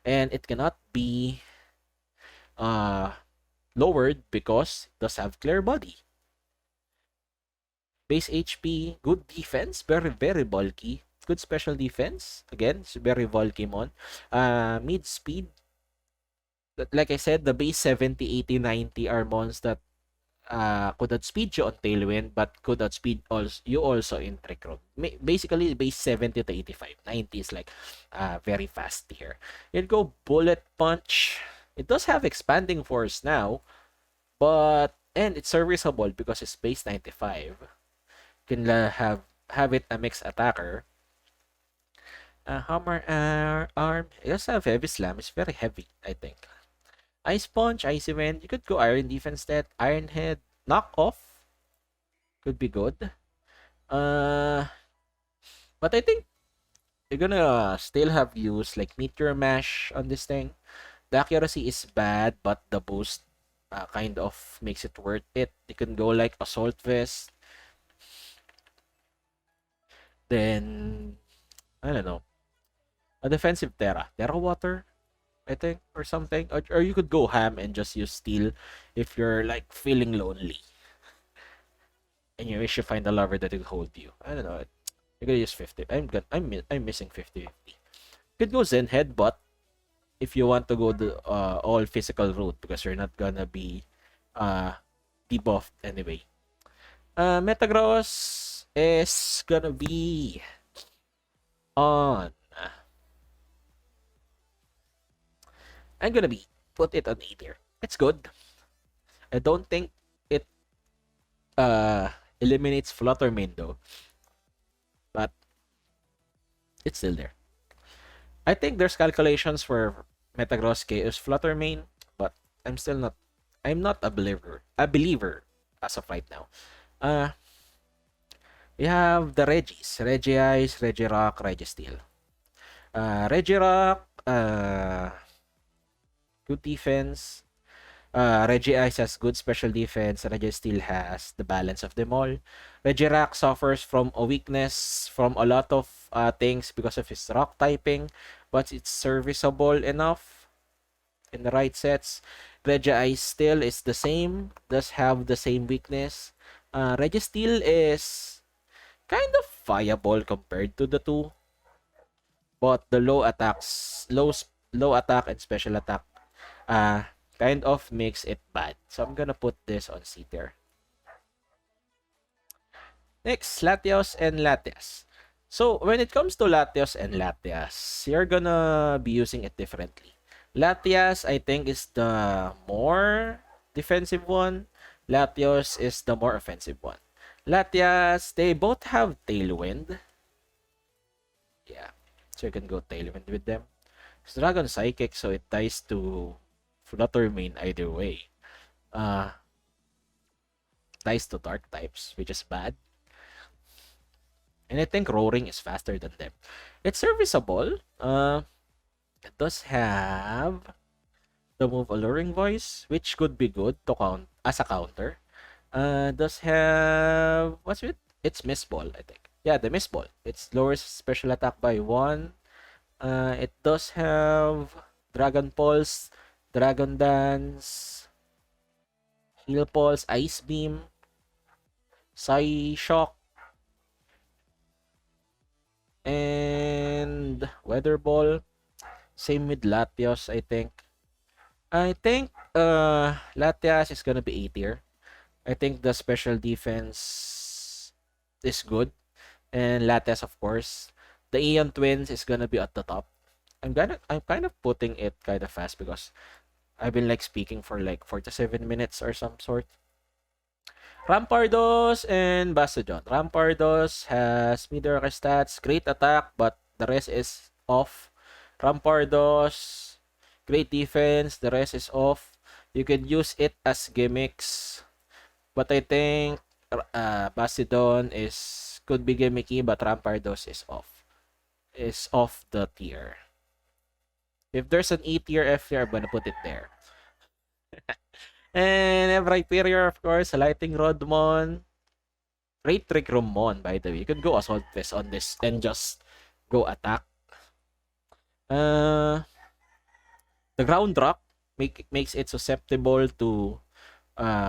A: and it cannot be lowered because it does have clear body. Base HP, good defense, very bulky. Good special defense. Again, it's very bulky mon. Mid speed. Like I said, the base 70, 80, 90 are mons that could outspeed you on Tailwind, but could outspeed you also in Trick Room. Basically, base 70 to 85. 90 is like very fast here. You'd go Bullet Punch. It does have Expanding Force now, and it's serviceable because it's base 95. You can have it a mixed attacker. Hammer Arm. It does have Heavy Slam. It's very heavy, I think. Ice Punch, Icy Wind. You could go Iron Defense Stat, Iron Head, Knock Off. Could be good. Uh, but I think you're gonna still have use like Meteor Mash on this thing. The accuracy is bad, but the boost kind of makes it worth it. You can go like Assault Vest. Then, I don't know. A defensive Terra Water, I think, or something. Or you could go ham and just use Steel if you're like feeling lonely. And you wish you find a lover that will hold you. I don't know. You're gonna use 50. I'm missing 50-50. Could go Zen Head, but if you want to go the all physical route because you're not gonna be uh debuffed anyway. Metagross is gonna be on. I'm gonna be put it on A tier. It's good. I don't think it uh eliminates Fluttermane though, but it's still there. I think there's calculations for Metagross Chaos Fluttermane, but I'm still not. I'm not a believer. A believer as of right now. Uh, we have the Regis, Regice, Regirock, Registeel. Regirock, good defense. Regice has good special defense. Registeel has the balance of them all. Regirock suffers from a weakness from a lot of things because of his rock typing, but it's serviceable enough in the right sets. Regice still is the same, does have the same weakness. Registeel is kind of viable compared to the two, but the low attack and special attack uh kind of makes it bad. So I'm gonna put this on C tier. Next, Latios and Latias. So when it comes to Latios and Latias, you're gonna be using it differently. Latias, I think, is the more defensive one. Latios is the more offensive one. Latias, they both have Tailwind. Yeah, so you can go Tailwind with them. It's Dragon Psychic, so it ties to Fluttermane either way. Ties to Dark types, which is bad. And I think Roaring is faster than them. It's serviceable. It does have the move Alluring Voice, which could be good to count as a counter. Does have what's it? It's Miss Ball, I think. Yeah, the Miss Ball. It lowers special attack by 1. It does have Dragon Pulse, Dragon Dance, Heal Pulse, Ice Beam, Psy Shock, and Weather Ball. Same with Latios, I think. Latias is gonna be A tier. I think the special defense is good. And Latias, of course. The Aeon Twins is gonna be at the top. I'm kind of putting it kind of fast because I've been like speaking for like 47 minutes or some sort. Rampardos and Bastiodon. Rampardos has mediocre stats, great attack, but the rest is off. Rampardos, great defense, the rest is off. You can use it as gimmicks, but I think Bastiodon could be gimmicky, but Rampardos is off. Is off the tier. If there's an E tier, F tier, I'm gonna put it there. And every Hyperior, of course, Lightning Rodmon. Great Trick Room Mon, by the way. You can go Assault Vest on this and just go attack. The Ground Rock makes it susceptible to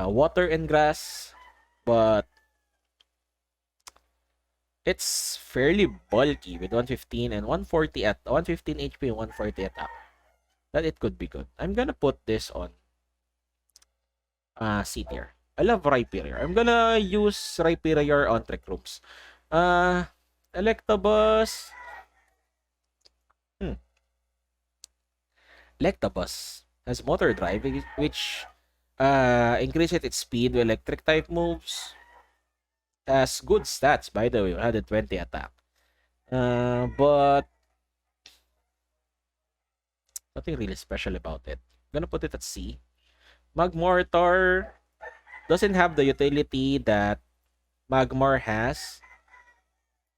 A: water and grass, but it's fairly bulky with 115 and 140 at 115 HP and 140 attack. That it could be good. I'm gonna put this on C tier. I love Rhyperior. I'm gonna use Rhyperior on Trick Rooms. Electabuzz. Electabuzz has Motor Drive, which increases its speed with electric type moves. Has good stats, by the way, 120 attack. But nothing really special about it. gonna put it at C. Magmortar doesn't have the utility that Magmar has.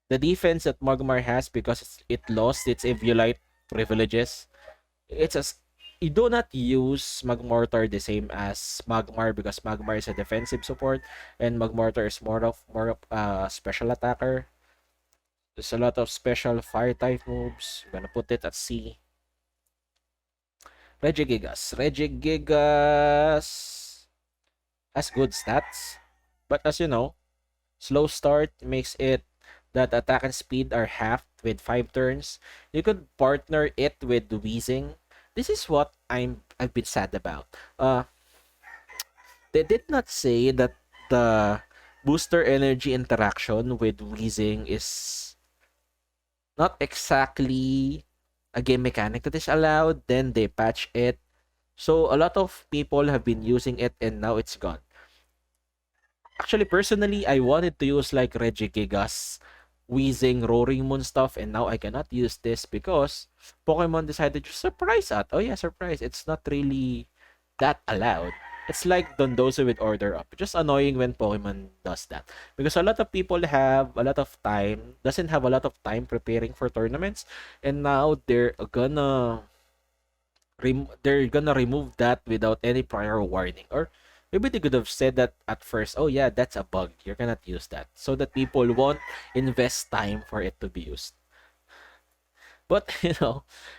A: The defense that Magmar has, because it lost its Eviolite privileges. It's a you do not use Magmortar the same as Magmar, because Magmar is a defensive support and Magmortar is more of a special attacker. There's a lot of special fire type moves. I'm gonna put it at C. Regigigas. Regigigas has good stats, but as you know, slow start makes it that attack and speed are halved with 5 turns. You could partner it with Wheezing. This is what I've been sad about. They did not say that the booster energy interaction with Wheezing is not exactly a game mechanic that is allowed. Then they patch it. So a lot of people have been using it and now it's gone. Actually, personally, I wanted to use like Regigigas, Wheezing, Roaring Moon stuff, and now I cannot use this because Pokemon decided to surprise us. Oh yeah, surprise. It's not really that allowed. It's like Dondozo with Order Up. Just annoying when Pokemon does that. Because a lot of people have a lot of time, doesn't have a lot of time preparing for tournaments, and now they're gonna remove that without any prior warning. Or maybe they could have said that at first, oh yeah, that's a bug, you cannot use that, so that people won't invest time for it to be used. But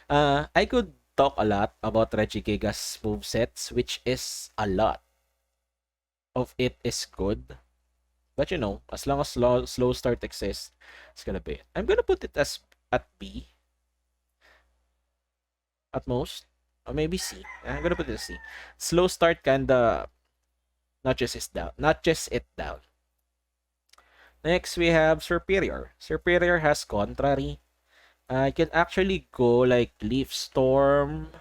A: I could talk a lot about Regigigas movesets, which is a lot of it is good. But as long as slow start exists, it's gonna be it. I'm gonna put it as at B at most, or maybe C. I'm gonna put it as C. Slow start kinda not just it down. Next, we have Superior. Superior has Contrary. You can actually go like Leaf Storm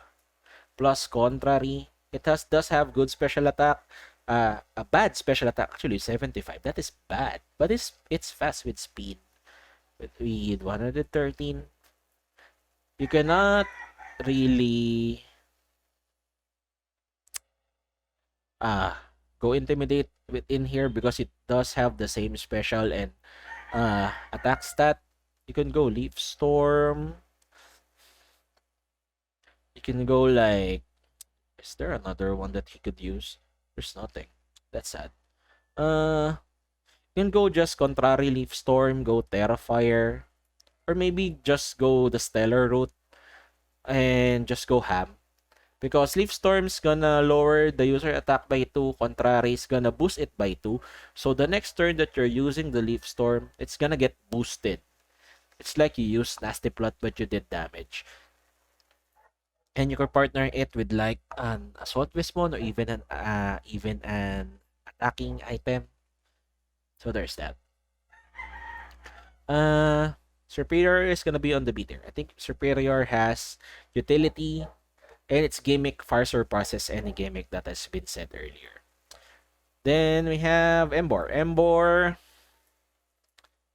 A: plus Contrary. Does have good special attack. A bad special attack, actually 75. That is bad, but it's fast with speed. With 113, you cannot really uh go Intimidate within here because it does have the same special and attack stat. You can go Leaf Storm. You can go like, is there another one that he could use? There's nothing. That's sad. You can go just Contrary Leaf Storm, go Terrafire, or maybe just go the Stellar route and just go Ham. Because Leaf Storm's gonna lower the user attack by 2, Contrary is gonna boost it by 2. So the next turn that you're using the Leaf Storm, it's gonna get boosted. It's like you used Nasty Plot but you did damage. And you can partner it with like an Assault Wismon or even an attacking item. So there's that. Superior is gonna be on the B tier. I think Superior has utility and its gimmick far surpasses any gimmick that has been said earlier. Then we have Embor. Embor,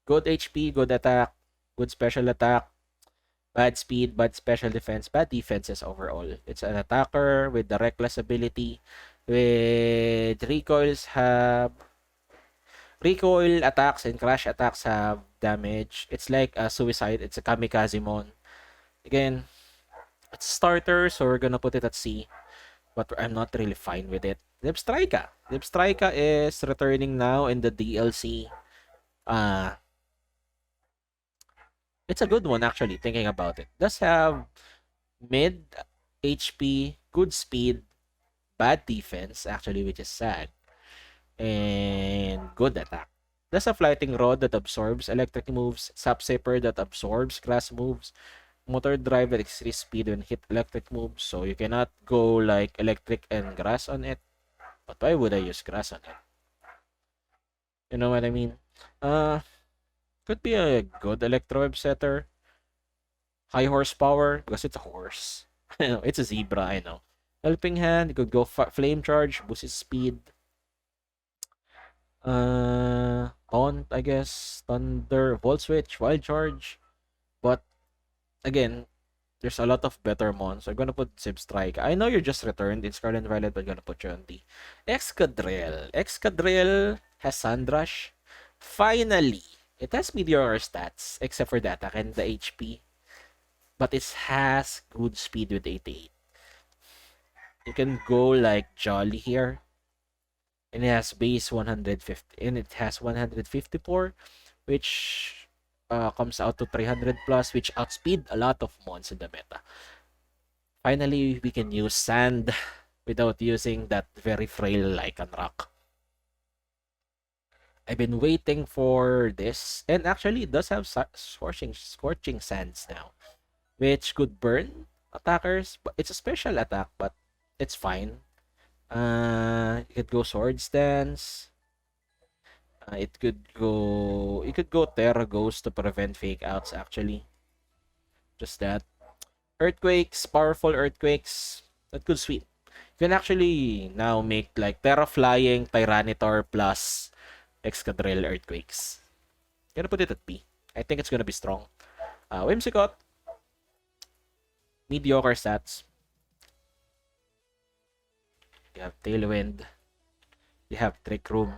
A: good HP, good attack, good special attack, bad speed, bad special defense, bad defenses overall. It's an attacker with the reckless ability. With recoil attacks and crash attacks have damage. It's like a suicide. It's a kamikaze-mon. Again, it's starter, so we're gonna put it at C. But I'm not really fine with it. Zebstrika. Zebstrika is returning now in the DLC. It's a good one actually, thinking about it. Does have mid HP, good speed, bad defense, actually, which is sad, and good attack. There's a Flighting Rod that absorbs electric moves, Sap Zipper that absorbs grass moves, Motor Drive that increases speed when hit electric moves, so you cannot go like electric and grass on it. But why would I use grass on it? You know what I mean? Could be a good Electro Web setter. High horsepower, because it's a horse. I know, it's a zebra, I know. Helping Hand, you could go Flame Charge, boost its speed. Taunt, I guess. Thunder, Volt Switch, Wild Charge. But, again, There's a lot of better mons. I'm gonna put Zip Strike. I know you're just returned in Scarlet and Violet, but I'm gonna put you on the Excadrill. Excadrill has Sandrush. Finally, it has mediocre stats, except for the attack and the HP. But it has good speed with 88. You can go like Jolly here. And it has base 150. And it has 154, which comes out to 300 plus, which outspeed a lot of mons in the meta. Finally, we can use sand without using that very frail Lycan rock. I've been waiting for this, and actually it does have scorching sands now, which could burn attackers. But it's a special attack, but it's fine. You could go sword stance. It could go. You could go Terra Ghost to prevent fake outs. Actually, just that. Earthquakes, powerful earthquakes. That could sweep. You can actually now make like Terra Flying, Tyranitar plus Excadrill Earthquakes. Gonna put it at B. I think it's gonna be strong. Whimsicott, mediocre stats. You have Tailwind. You have Trick Room.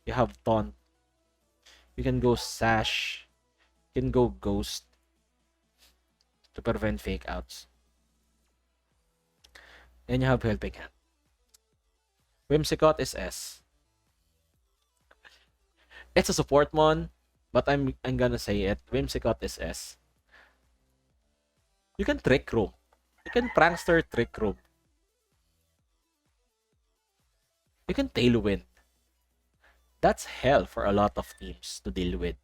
A: You have Taunt. You can go Sash. You can go Ghost to prevent fake outs. And you have Helping Hand. Whimsicott is S. It's a support mon, but I'm gonna say it. Whimsicott is S. You can Trick Room. You can Prankster Trick Room. You can Tailwind. That's hell for a lot of teams to deal with.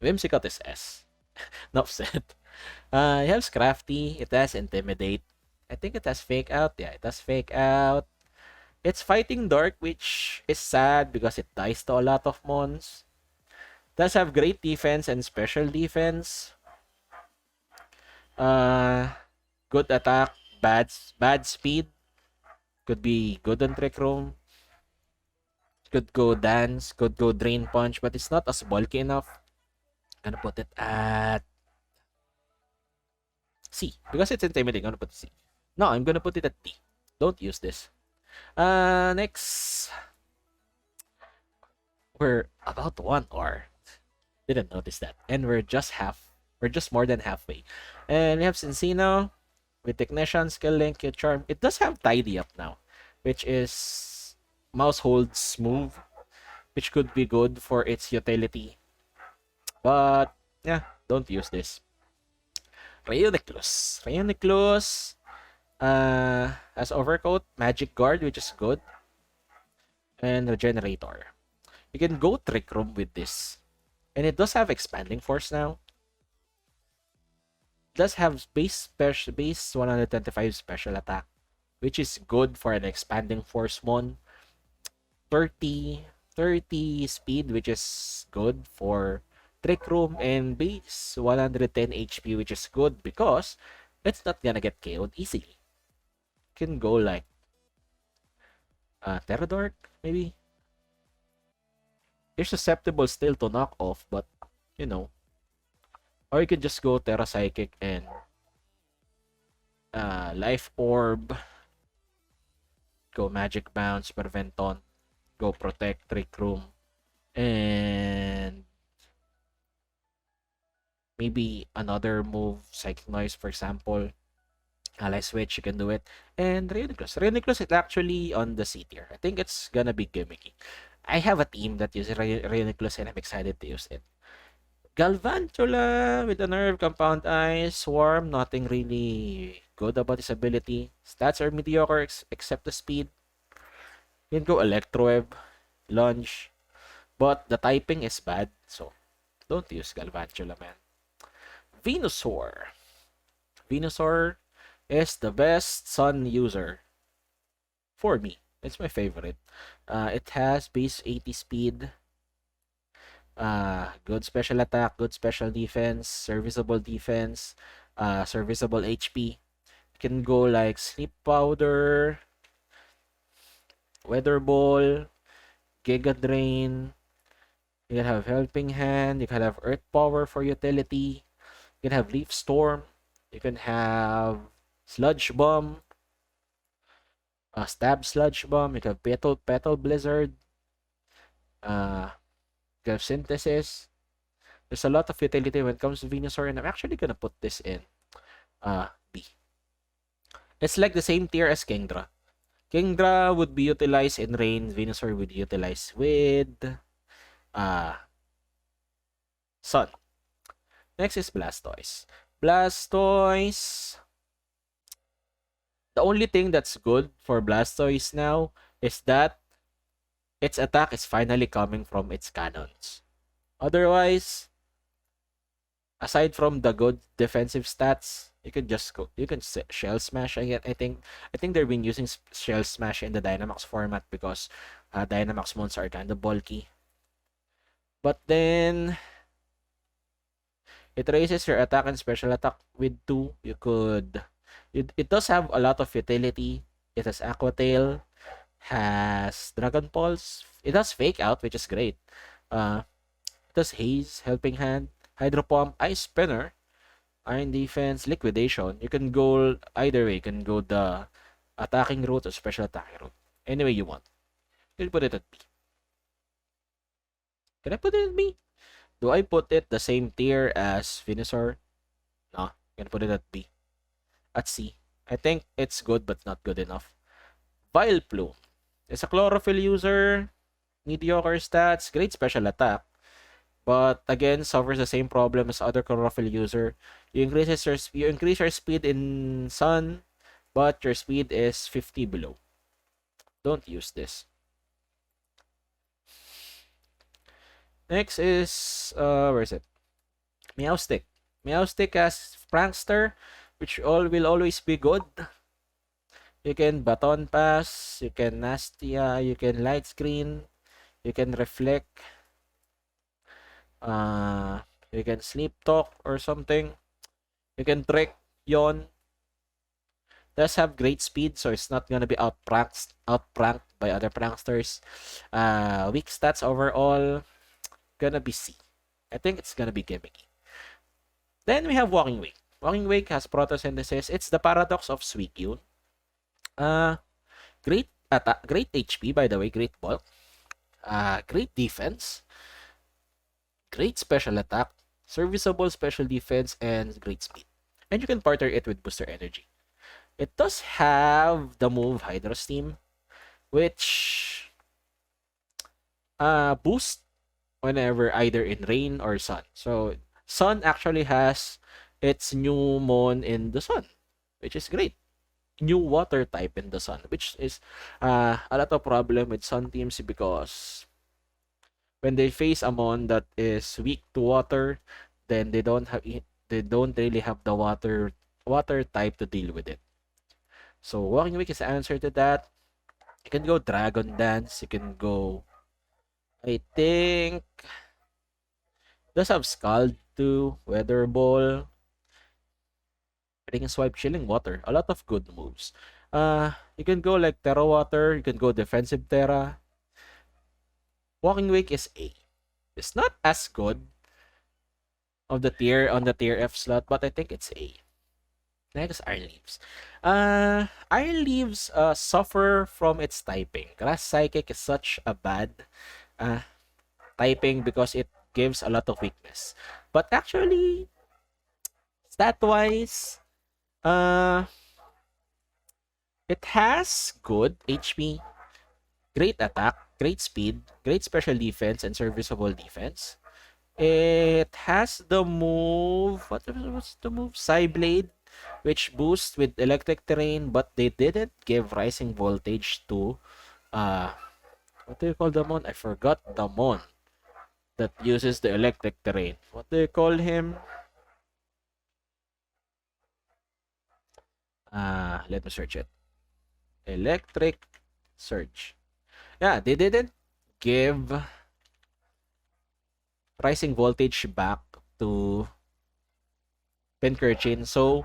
A: Whimsicott is S. Enough said. You have Scrafty. It has Intimidate. I think it has Fake Out. Yeah, it has Fake Out. It's Fighting Dark, which is sad because it dies to a lot of mons. It does have great defense and special defense. Good attack, bad speed. Could be good on Trick Room. Could go Dance, could go Drain Punch, but it's not as bulky enough. I'm gonna put it at C. Because it's intimidating, I'm gonna put C. No, I'm gonna put it at D. Don't use this. Next. We're about 1 hour. Didn't notice that. And we're just more than halfway. And we have Cincino with Technician, Skill Link, Charm. It does have Tidy Up now, which is mouse holds move, which could be good for its utility. But yeah, don't use this. Reuniclus. Reuniclus has Overcoat, Magic Guard, which is good, and Regenerator. You can go Trick Room with this. And it does have Expanding Force now. It does have base 125 special attack, which is good for an Expanding Force mon. 30 speed, which is good for Trick Room, and base 110 HP, which is good because it's not gonna get KO'd easily. You can go like Terra Dark, maybe. You're susceptible still to knock off, but you know. Or you can just go Terra Psychic and Life Orb. Go Magic Bounce, Prevent Taunt. Go Protect, Trick Room. And maybe another move, Psychic Noise, for example. Ally Switch, you can do it. And Reuniclus. Reuniclus is actually on the C tier. I think it's gonna be gimmicky. I have a team that uses Reuniclus and I'm excited to use it. Galvantula with a nerve, compound eyes, swarm, nothing really good about his ability. Stats are mediocre except the speed. You can go Electroweb, Lunge, but the typing is bad, so don't use Galvantula, man. Venusaur. Venusaur is the best Sun user for me. It's my favorite. It has base 80 speed, good special attack, good special defense, serviceable defense, serviceable HP. You can go like Sleep Powder, Weather Ball, Giga Drain. You can have Helping Hand. You can have Earth Power for utility. You can have Leaf Storm. You can have Sludge Bomb, Stab Sludge Bomb. You can have Petal Blizzard. Uh, you have Synthesis. There's a lot of utility when it comes to Venusaur, and I'm actually gonna put this in B. It's like the same tier as Kingdra. Kingdra would be utilized in rain. Venusaur would be utilized with uh, sun. Next is Blastoise. Blastoise. The only thing that's good for Blastoise now is that its attack is finally coming from its cannons. Otherwise, aside from the good defensive stats, you can shell smash again. I think they've been using shell smash in the Dynamax format because Dynamax mons are kind of bulky. But then it raises your attack and special attack with 2. It does have a lot of utility. It has Aqua Tail, has Dragon Pulse. It has Fake Out, which is great. It has Haze, Helping Hand, Hydro Pump, Ice Spinner, Iron Defense, Liquidation. You can go either way. You can go the attacking route or special attacking route. Any way you want. You can put it at B. Can I put it at B? Do I put it the same tier as Venusaur? No. I'm gonna put it at B. At C. I think it's good but not good enough. Vileplume. It's a chlorophyll user. Mediocre stats. Great special attack. But again, suffers the same problem as other chlorophyll user. You increase your speed in sun, but your speed is 50 below. Don't use this. Next is where is it? Meowstic. Meowstic has Prankster, which will always be good. You can Baton Pass, you can Nastia, you can Light Screen, you can Reflect, you can Sleep Talk or something. You can Trick, Yawn. Does have great speed, so it's not gonna be outpranked by other pranksters. Weak stats overall, gonna be C. I think it's gonna be gimmicky. Then we have Walking Wake. Walking Wake has Photosynthesis. It's the paradox of Suicune. Great attack, great HP by the way, great bulk. Great defense. Great special attack, serviceable special defense, and great speed. And you can partner it with Booster Energy. It does have the move Hydro Steam, which boost whenever either in rain or sun. So sun actually has its new mon in the sun, which is great. New water type in the sun, which is a lot of problem with sun teams because when they face a mon that is weak to water, then they don't really have the water type to deal with it. So Walking Wake is the answer to that. You can go Dragon Dance. You can go, I think, does have Scald too, Weather Ball. I think Swipe Chilling Water. A lot of good moves. You can go like Terra Water. You can go Defensive Terra. Walking Wake is A. It's not as good of the tier on the tier F slot, but I think it's A. Next, Iron Leaves. Iron Leaves suffer from its typing. Grass Psychic is such a bad typing because it gives a lot of weakness. But actually, stat-wise, it has good HP, great attack, great speed, great special defense, and serviceable defense. It has the move, what's the move? Psyblade, which boosts with electric terrain, but they didn't give rising voltage to, what do you call the mon? I forgot the mon that uses the electric terrain. What do you call him? Let me search it. Electric Surge. Yeah, they didn't give rising voltage back to Pincurchin, so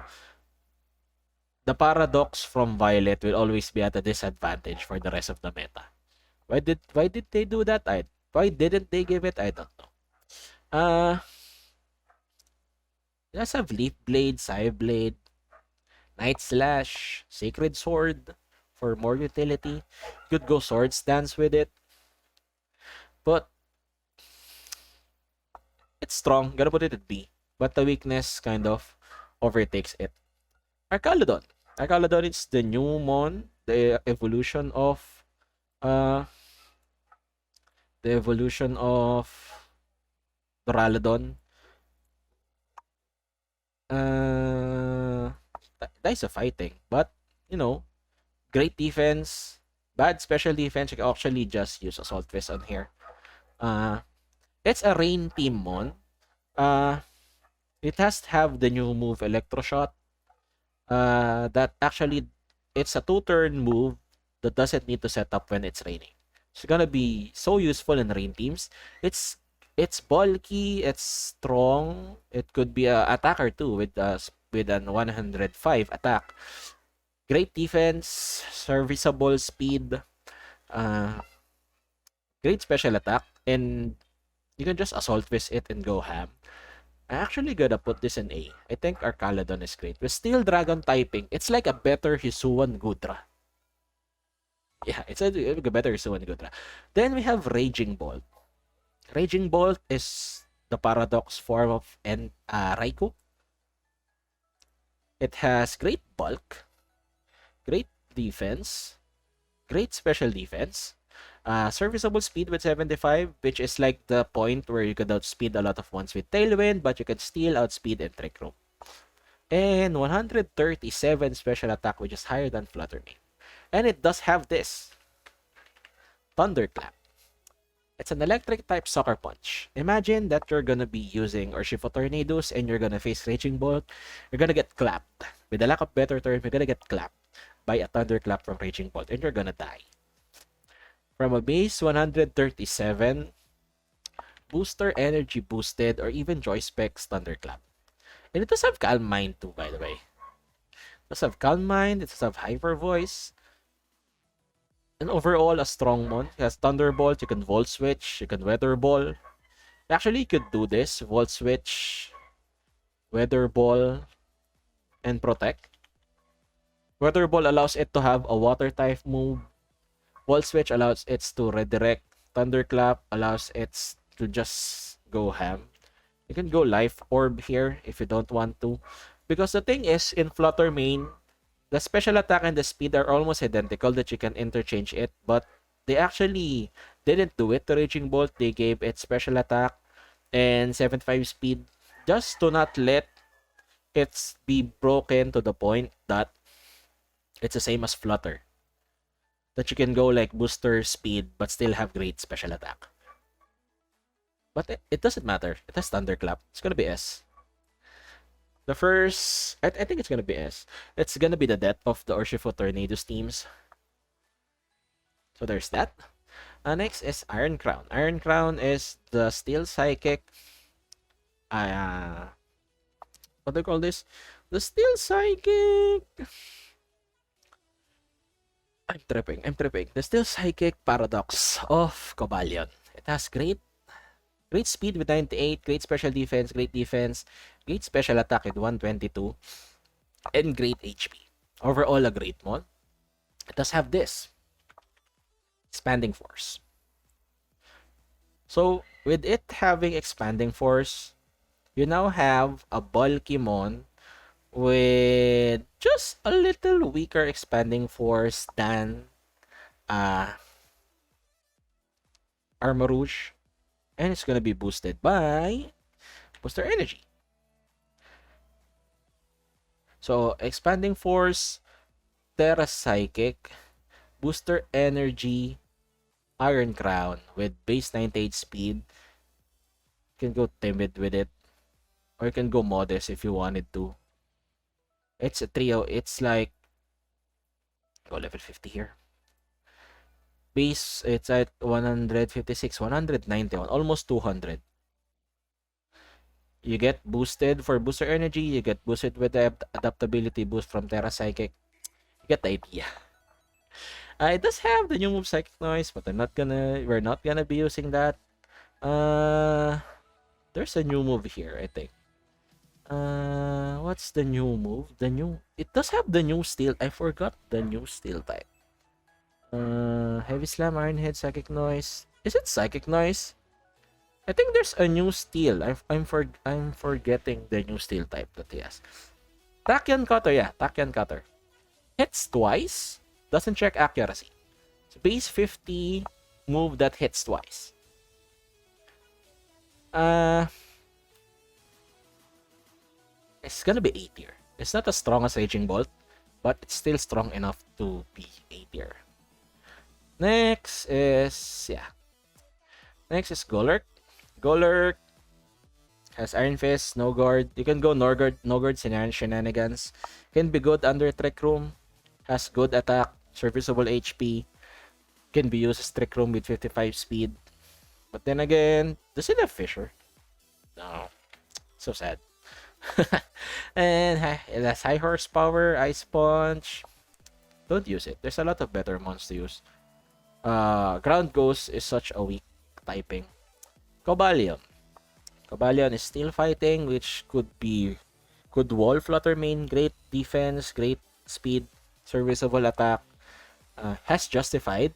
A: the paradox from Violet will always be at a disadvantage for the rest of the meta. Why did they do that? Why didn't they give it? I don't know. It does have Leaf Blade, Scythe Blade, Night Slash, Sacred Sword for more utility. You could go Sword Stance with it. But it's strong. Gotta put it at B. But the weakness kind of overtakes it. Arcaludon. Arcaludon is the new mon, the evolution of uh the evolution of Duraludon. Uh Dice of fighting. But, you know, great defense, bad special defense. You can actually just use Assault Fist on here. Uh it's a rain team mon. Uh it has to have the new move Electroshot. That actually it's a 2-turn move that doesn't need to set up when it's raining. It's gonna be so useful in rain teams. It's bulky, it's strong. It could be a attacker too with an 105 attack. Great defense, serviceable speed, uh, great special attack, and you can just assault with it and go ham. I'm actually gonna put this in A. I think Arcaladon is great. With Steel Dragon typing, it's like a better Hisuan Gudra. Yeah, it's a better Hisuan Gudra. Then we have Raging Bolt. Raging Bolt is the paradox form of Raikou. It has great bulk, great defense, great special defense, serviceable speed with 75, which is like the point where you could outspeed a lot of ones with Tailwind, but you can still outspeed and Trick Room. And 137 special attack, which is higher than Flutter Mane. And it does have this Thunderclap. It's an electric type sucker punch. Imagine that you're gonna be using Urshifu Tornadoes and you're gonna face Raging Bolt. You're gonna get clapped. With a lack of better term, you're gonna get clapped by a Thunderclap from Raging Bolt and you're gonna die. From a base 137, booster energy boosted, or even Joy Specs Thunderclap. And it does have Calm Mind too, by the way. It does have Calm Mind, it does have Hyper Voice. And overall, a strong one. It has Thunderbolt, you can Volt Switch, you can Weather Ball. Actually, you could do this. Volt Switch, Weather Ball, and Protect. Weather Ball allows it to have a Water type move. Volt Switch allows it to redirect. Thunderclap allows it to just go ham. You can go Life Orb here if you don't want to. Because the thing is, in Flutter Mane, the special attack and the speed are almost identical that you can interchange it. But they actually didn't do it to Raging Bolt. They gave it special attack and 75 speed just to not let it be broken to the point that it's the same as Flutter. That you can go like booster speed but still have great special attack. But it doesn't matter. It has Thunderclap. It's gonna be S. The first, I think it's gonna be S. It's gonna be the death of the Urshifu Tornadoes teams. So there's that. Next is Iron Crown. Iron Crown is the Steel Psychic. What do you call this? The Steel Psychic. I'm tripping. The Steel Psychic Paradox of Cobalion. It has great speed with 98, great special defense, great special attack with 122, and great HP. Overall, a great one. It does have this Expanding Force. So, with it having Expanding Force, you now have a bulky mon with just a little weaker Expanding Force than Armarouge. And it's gonna be boosted by Booster Energy. So, Expanding Force, Terra Psychic, Booster Energy, Iron Crown with base 98 speed. You can go Timid with it. Or you can go Modest if you wanted to. It's a trio. It's like, go level 50 here. Base, it's at 156, 191, almost 200. You get boosted for Booster Energy. You get boosted with the adaptability boost from Terra Psychic. You get the idea. It does have the new move Psychic Noise, but we're not gonna be using that. There's a new move here, I think. What's the new move? It does have the new steel. I forgot the new steel type. Heavy Slam, Iron Head, Psychic Noise. Is it Psychic Noise? I think there's a new steel. I'm forgetting the new steel type that he has. Tachyon Cutter, yeah, Tachyon Cutter. Hits twice, doesn't check accuracy. It's base 50 move that hits twice. Uh, it's gonna be A tier. It's not as strong as Raging Bolt, but it's still strong enough to be A tier. Next is Golurk. Golurk has Iron Fist, No Guard. You can go No Guard shenanigans. Can be good under Trick Room. Has good attack, serviceable HP. Can be used as Trick Room with 55 speed. But then again, does it have Fisher? No. So sad. And it has high horsepower, Ice Punch. Don't use it. There's a lot of better mons to use. Ground Ghost is such a weak typing. Cobalion. Cobalion is still fighting, which could wall flutter main, great defense, great speed, serviceable attack. Has justified.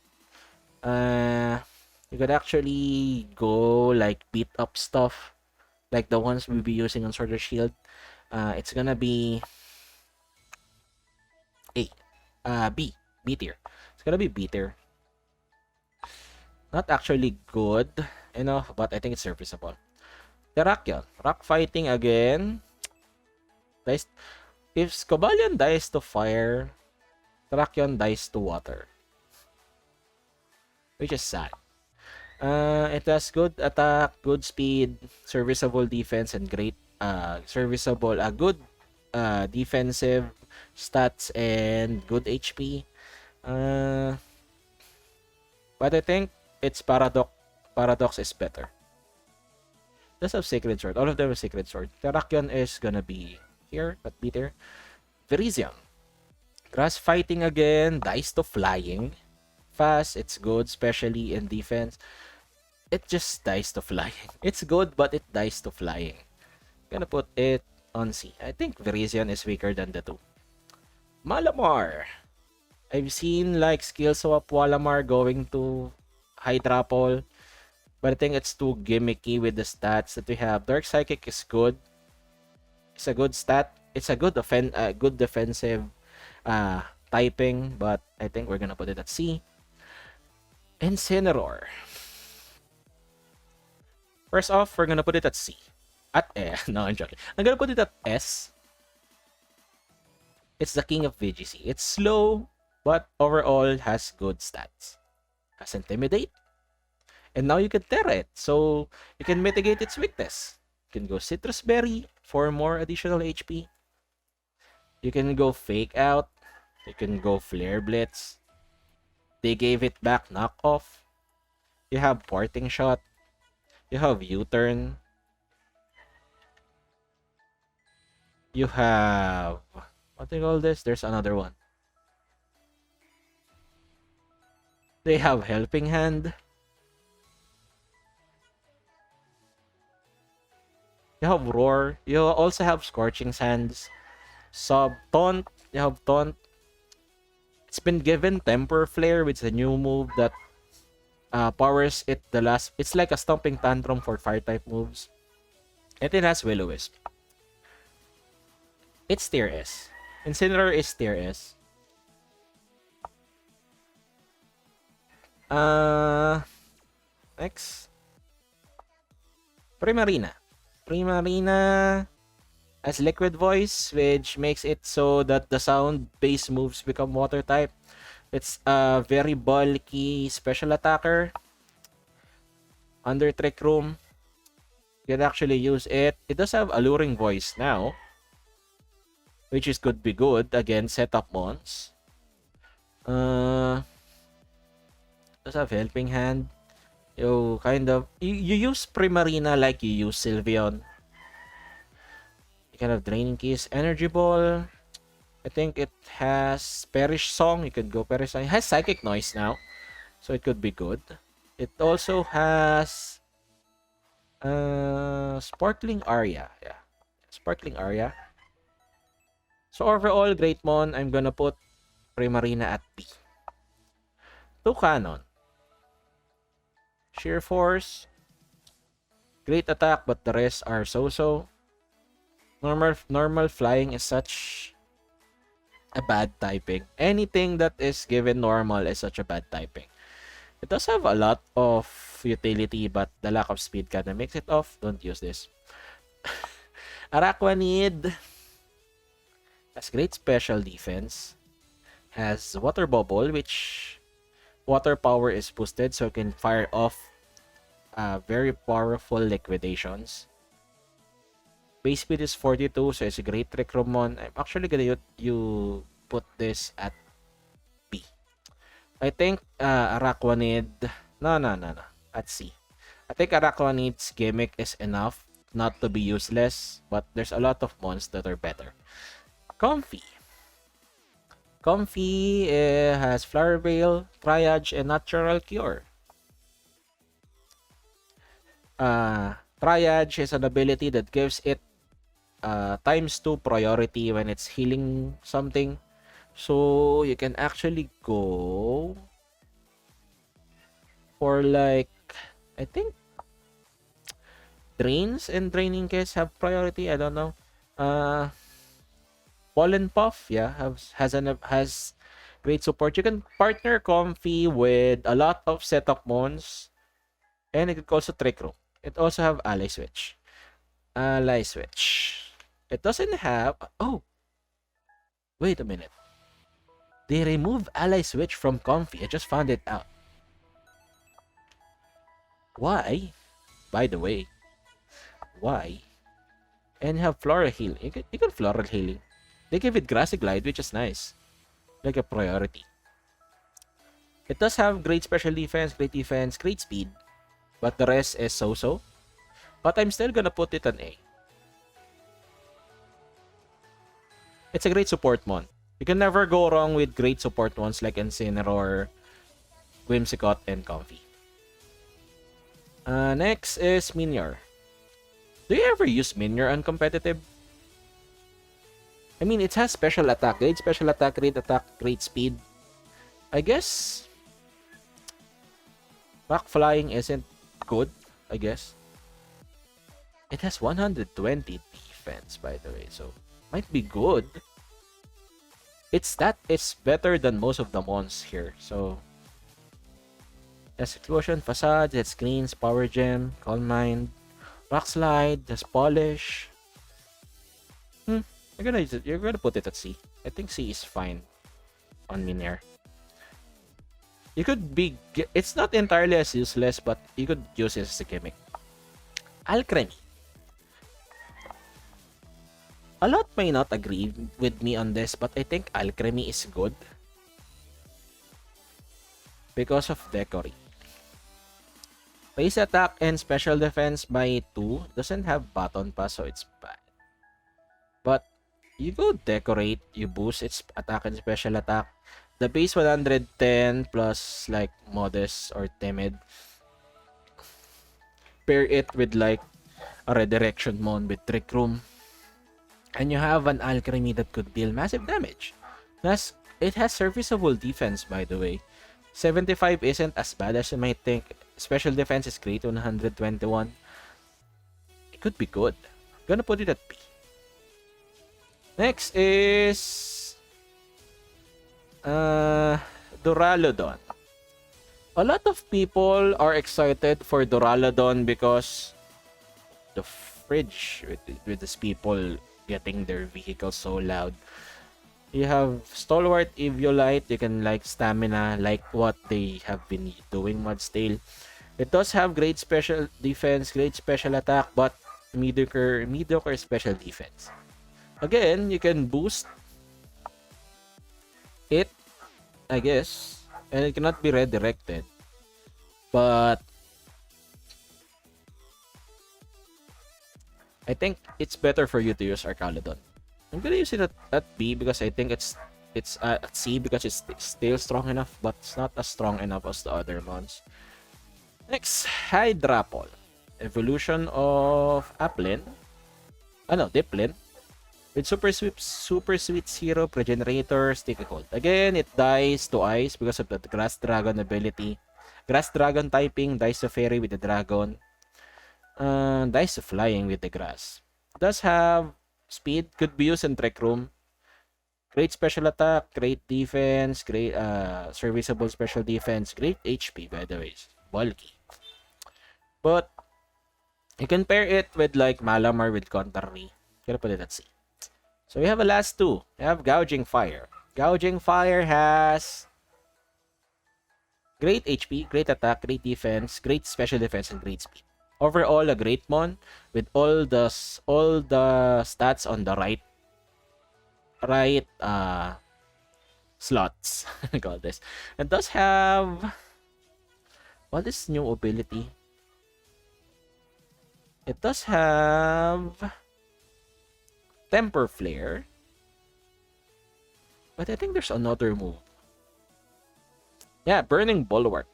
A: You could actually go like beat up stuff, like the ones we'll be using on Sword or Shield. It's gonna be B tier. It's gonna be B tier. Not actually good enough, but I think it's serviceable. Terrakion. Rock fighting again. Dies. If Cobalion dies to fire, Terrakion dies to water. Which is sad. It has good attack, good speed, serviceable defense, and great good defensive stats and good HP. But I think its Paradox is better. Does have Sacred Sword. All of them have Sacred Sword. Terrakion is gonna be here, but be there. Virizion. Grass fighting again. Dies to flying. Fast. It's good, especially in defense. It just dies to flying. It's good, but it dies to flying. Gonna put it on C. I think Virizion is weaker than the two. Malamar. I've seen like skill swap Walamar going to Hydrapol, but I think it's too gimmicky with the stats that we have. Dark Psychic is good. It's a good stat. It's a good defensive typing, but I think we're gonna put it at C. Incineroar. First off, we're gonna put it at C. At E. No, I'm joking. I'm gonna put it at S. It's the king of VGC. It's slow, but overall has good stats. Has Intimidate. And now you can Terra it, so you can mitigate its weakness. You can go Citrus Berry for more additional HP. You can go Fake Out. You can go Flare Blitz. They gave it back Knockoff. You have Parting Shot. You have U-Turn. You have... what do you call this? There's another one. They have Helping Hand. You have Roar. You also have Scorching Sands. Taunt. You have Taunt. It's been given Temper Flare, which is a new move that powers it the last. It's like a Stomping Tantrum for fire type moves. And it has Will-O-Wisp. It's tier S. Incineroar is tier S. Next. Primarina. Primarina has Liquid Voice, which makes it so that the sound-based moves become water type. It's a very bulky special attacker. Under Trick Room, you can actually use it. It does have Alluring Voice now, which is could be good against setup mons. Does have Helping Hand. You use Primarina like you use Sylveon. You can have Draining Kiss, Energy Ball. I think it has Perish Song. You could go Perish Song. It has Psychic Noise now, so it could be good. It also has Sparkling Aria. Yeah, Sparkling Aria. So overall, Greatmon, I'm gonna put Primarina at B. 2 Cannon. Sheer Force. Great attack, but the rest are so-so. Normal flying is such a bad typing. Anything that is given normal is such a bad typing. It does have a lot of utility, but the lack of speed kinda makes it off. Don't use this. Araquanid has great special defense. Has Water Bubble, which water power is boosted, so it can fire off very powerful liquidations. Base speed is 42, so it's a great Trick Room Mon. I'm actually gonna you put this at B. I think Araquanid... No. At C. I think Araquanid's gimmick is enough not to be useless, but there's a lot of mons that are better. Comfy has Flower Veil, Triage, and Natural Cure. Triage is an ability that gives it ×2 priority when it's healing something. So you can actually go for like, I think Drains and Draining Case have priority. I don't know. Pollen Puff, yeah, has great support. You can partner Comfy with a lot of setup mons, and it could also Trick Room. It also have Ally Switch. It doesn't have... Oh! Wait a minute. They removed Ally Switch from Comfy. I just found it out. Why? By the way. Why? And you have Floral Healing. You can Floral Healing. They give it Grassy Glide, which is nice. Like a priority. It does have great special defense, great speed. But the rest is so-so. But I'm still gonna put it an A. It's a great support mon. You can never go wrong with great support ones like Incineroar, Whimsicott, and Comfy. Next is Minior. Do you ever use Minior on competitive? I mean, it has special attack, great special attack, great speed. I guess rock flying isn't good, I guess. It has 120 defense, by the way, so might be good. It's better than most of the mons here, so has Explosion, Facade, has Screens, Power Gem, Calm Mind, Rock Slide, has Polish. You're gonna put it at C. I think C is fine on Minior. You could be... It's not entirely as useless, but you could use it as a gimmick. Alcremie. A lot may not agree with me on this, but I think Alcremie is good. Because of Decory. Base attack and special defense by 2. Doesn't have button pass, so it's bad. But you go Decorate, you boost its attack and special attack. The base 110 plus like Modest or Timid. Pair it with like a Redirection Mon with Trick Room. And you have an Alcremie that could deal massive damage. It has serviceable defense, by the way. 75 isn't as bad as you might think. Special defense is great, 121. It could be good. I'm gonna put it at B. Next is Duraludon. A lot of people are excited for Duraludon because the fridge with these people getting their vehicles so loud. You have Stalwart, Eviolite, you can like Stamina, like what they have been doing Mudstail. It does have great special defense, great special attack, but mediocre special defense. Again, you can boost it, I guess, and it cannot be redirected. But I think it's better for you to use Arcaludon. I'm gonna use it at B because I think it's at C because it's still strong enough, but it's not as strong enough as the other mons. Next, Hydrapol. Evolution of Applin. Diplin. With Super Sweet Syrup, Regenerator, Sticky Cold. Again, it dies to ice because of the Grass Dragon ability. Grass Dragon typing, dies to Fairy with the Dragon. Dice to Flying with the Grass. Does have speed, could be used in Trick Room. Great special attack, great defense, great serviceable special defense, great HP by the way. Bulky. But you can pair it with like Malamar with Contrary. Gonna put it at C. So we have a last two. We have Gouging Fire. Gouging Fire has great HP, great attack, great defense, great special defense, and great speed. Overall, a great mon with all the stats on the right slots. I call this. It does have what is new ability? It does have Temper Flare. But I think there's another move. Yeah, Burning Bulwark.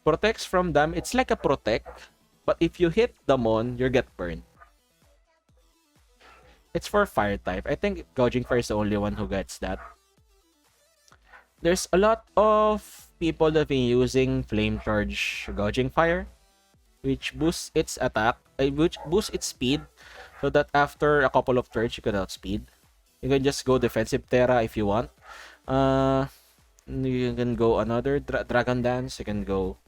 A: Protects from damage. It's like a protect. But if you hit the mon, you get burned. It's for fire type. I think Gouging Fire is the only one who gets that. There's a lot of people that have been using Flame Charge Gouging Fire, which boosts its attack, which boosts its speed, so that after a couple of turns you can outspeed. You can just go Defensive Terra if you want. You can go another Dragon Dance. You can go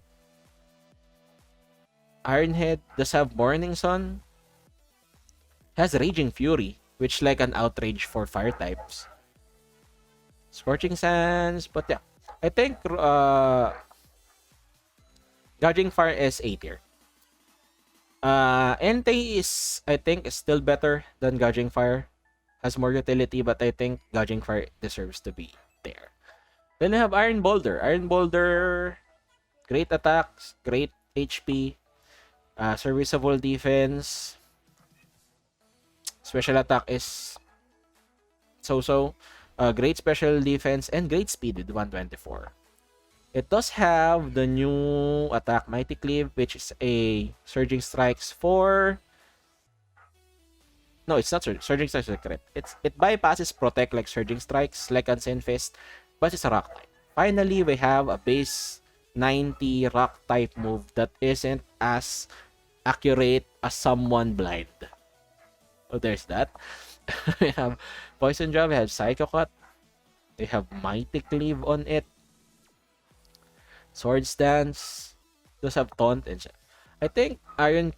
A: Ironhead. Does have Morning Sun. Has Raging Fury, which like an outrage for fire types. Scorching Sands, but yeah, I think Gouging Fire is A tier. Entei is, I think, is still better than Gouging Fire. Has more utility, but I think Gouging Fire deserves to be there. Then we have Iron Boulder. Iron Boulder, great attacks, great HP, serviceable defense. Special attack is so-so. Great special defense and great speed with 124. It does have the new attack Mighty Cleave, which is a Surging Strikes for... No, it's not Surging Strikes secret. It bypasses Protect like Surging Strikes, like Unseen Fist, but it's a Rock type. Finally, we have a base 90 Rock type move that isn't as accurate as Someone Blind. Oh, there's that. We have Poison Jab, we have Psycho Cut, we have Mighty Cleave on it, Sword Stance, those have Taunt, and I think Iron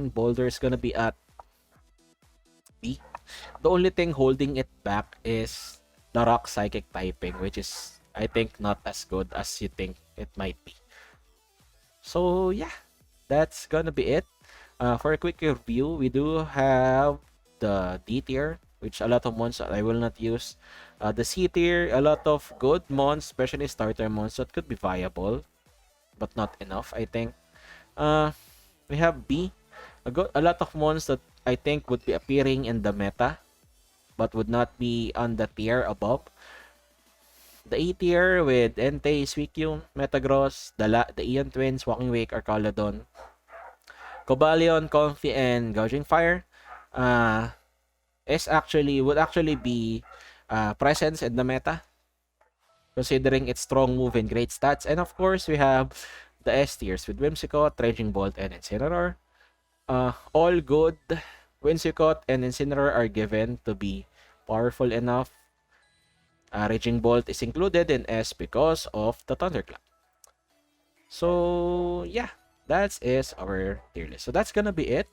A: Boulder is gonna be at B. The only thing holding it back is the Rock Psychic typing, which is, I think, not as good as you think it might be. So yeah, that's gonna be it. For a quick review, we do have the D tier, which a lot of mons I will not use. The C tier, a lot of good mons, especially starter mons that could be viable, but not enough, I think. We have B, a lot of mons that I think would be appearing in the meta, but would not be on the tier above. The A tier with Entei, Suicune, Metagross, the Eon Twins, Walking Wake, Arcaladon, Cobalion, Comfy, and Gouging Fire would actually be presence in the meta, considering its strong move and great stats. And of course, we have the S tiers with Whimsicott, Raging Bolt, and Incineroar. All good. Whimsicott and Incineroar are given to be powerful enough. Raging Bolt is included in S because of the Thunderclap. So yeah, that is our tier list. So that's gonna be it.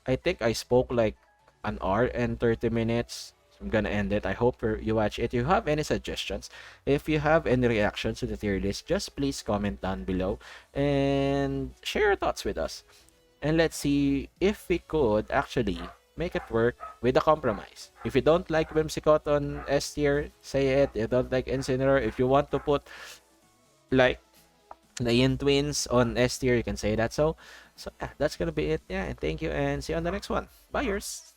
A: I think I spoke like an hour and 30 minutes. So I'm gonna end it. I hope you watch it. If you have any suggestions, if you have any reactions to the tier list, just please comment down below and share your thoughts with us. And let's see if we could actually make it work with a compromise. If you don't like Whimsicott on S tier, say it. If you don't like Incineroar, if you want to put like the Ian Twins on S tier, you can say that. So yeah, that's gonna be it. Yeah, and thank you, and see you on the next one. Bye, yours.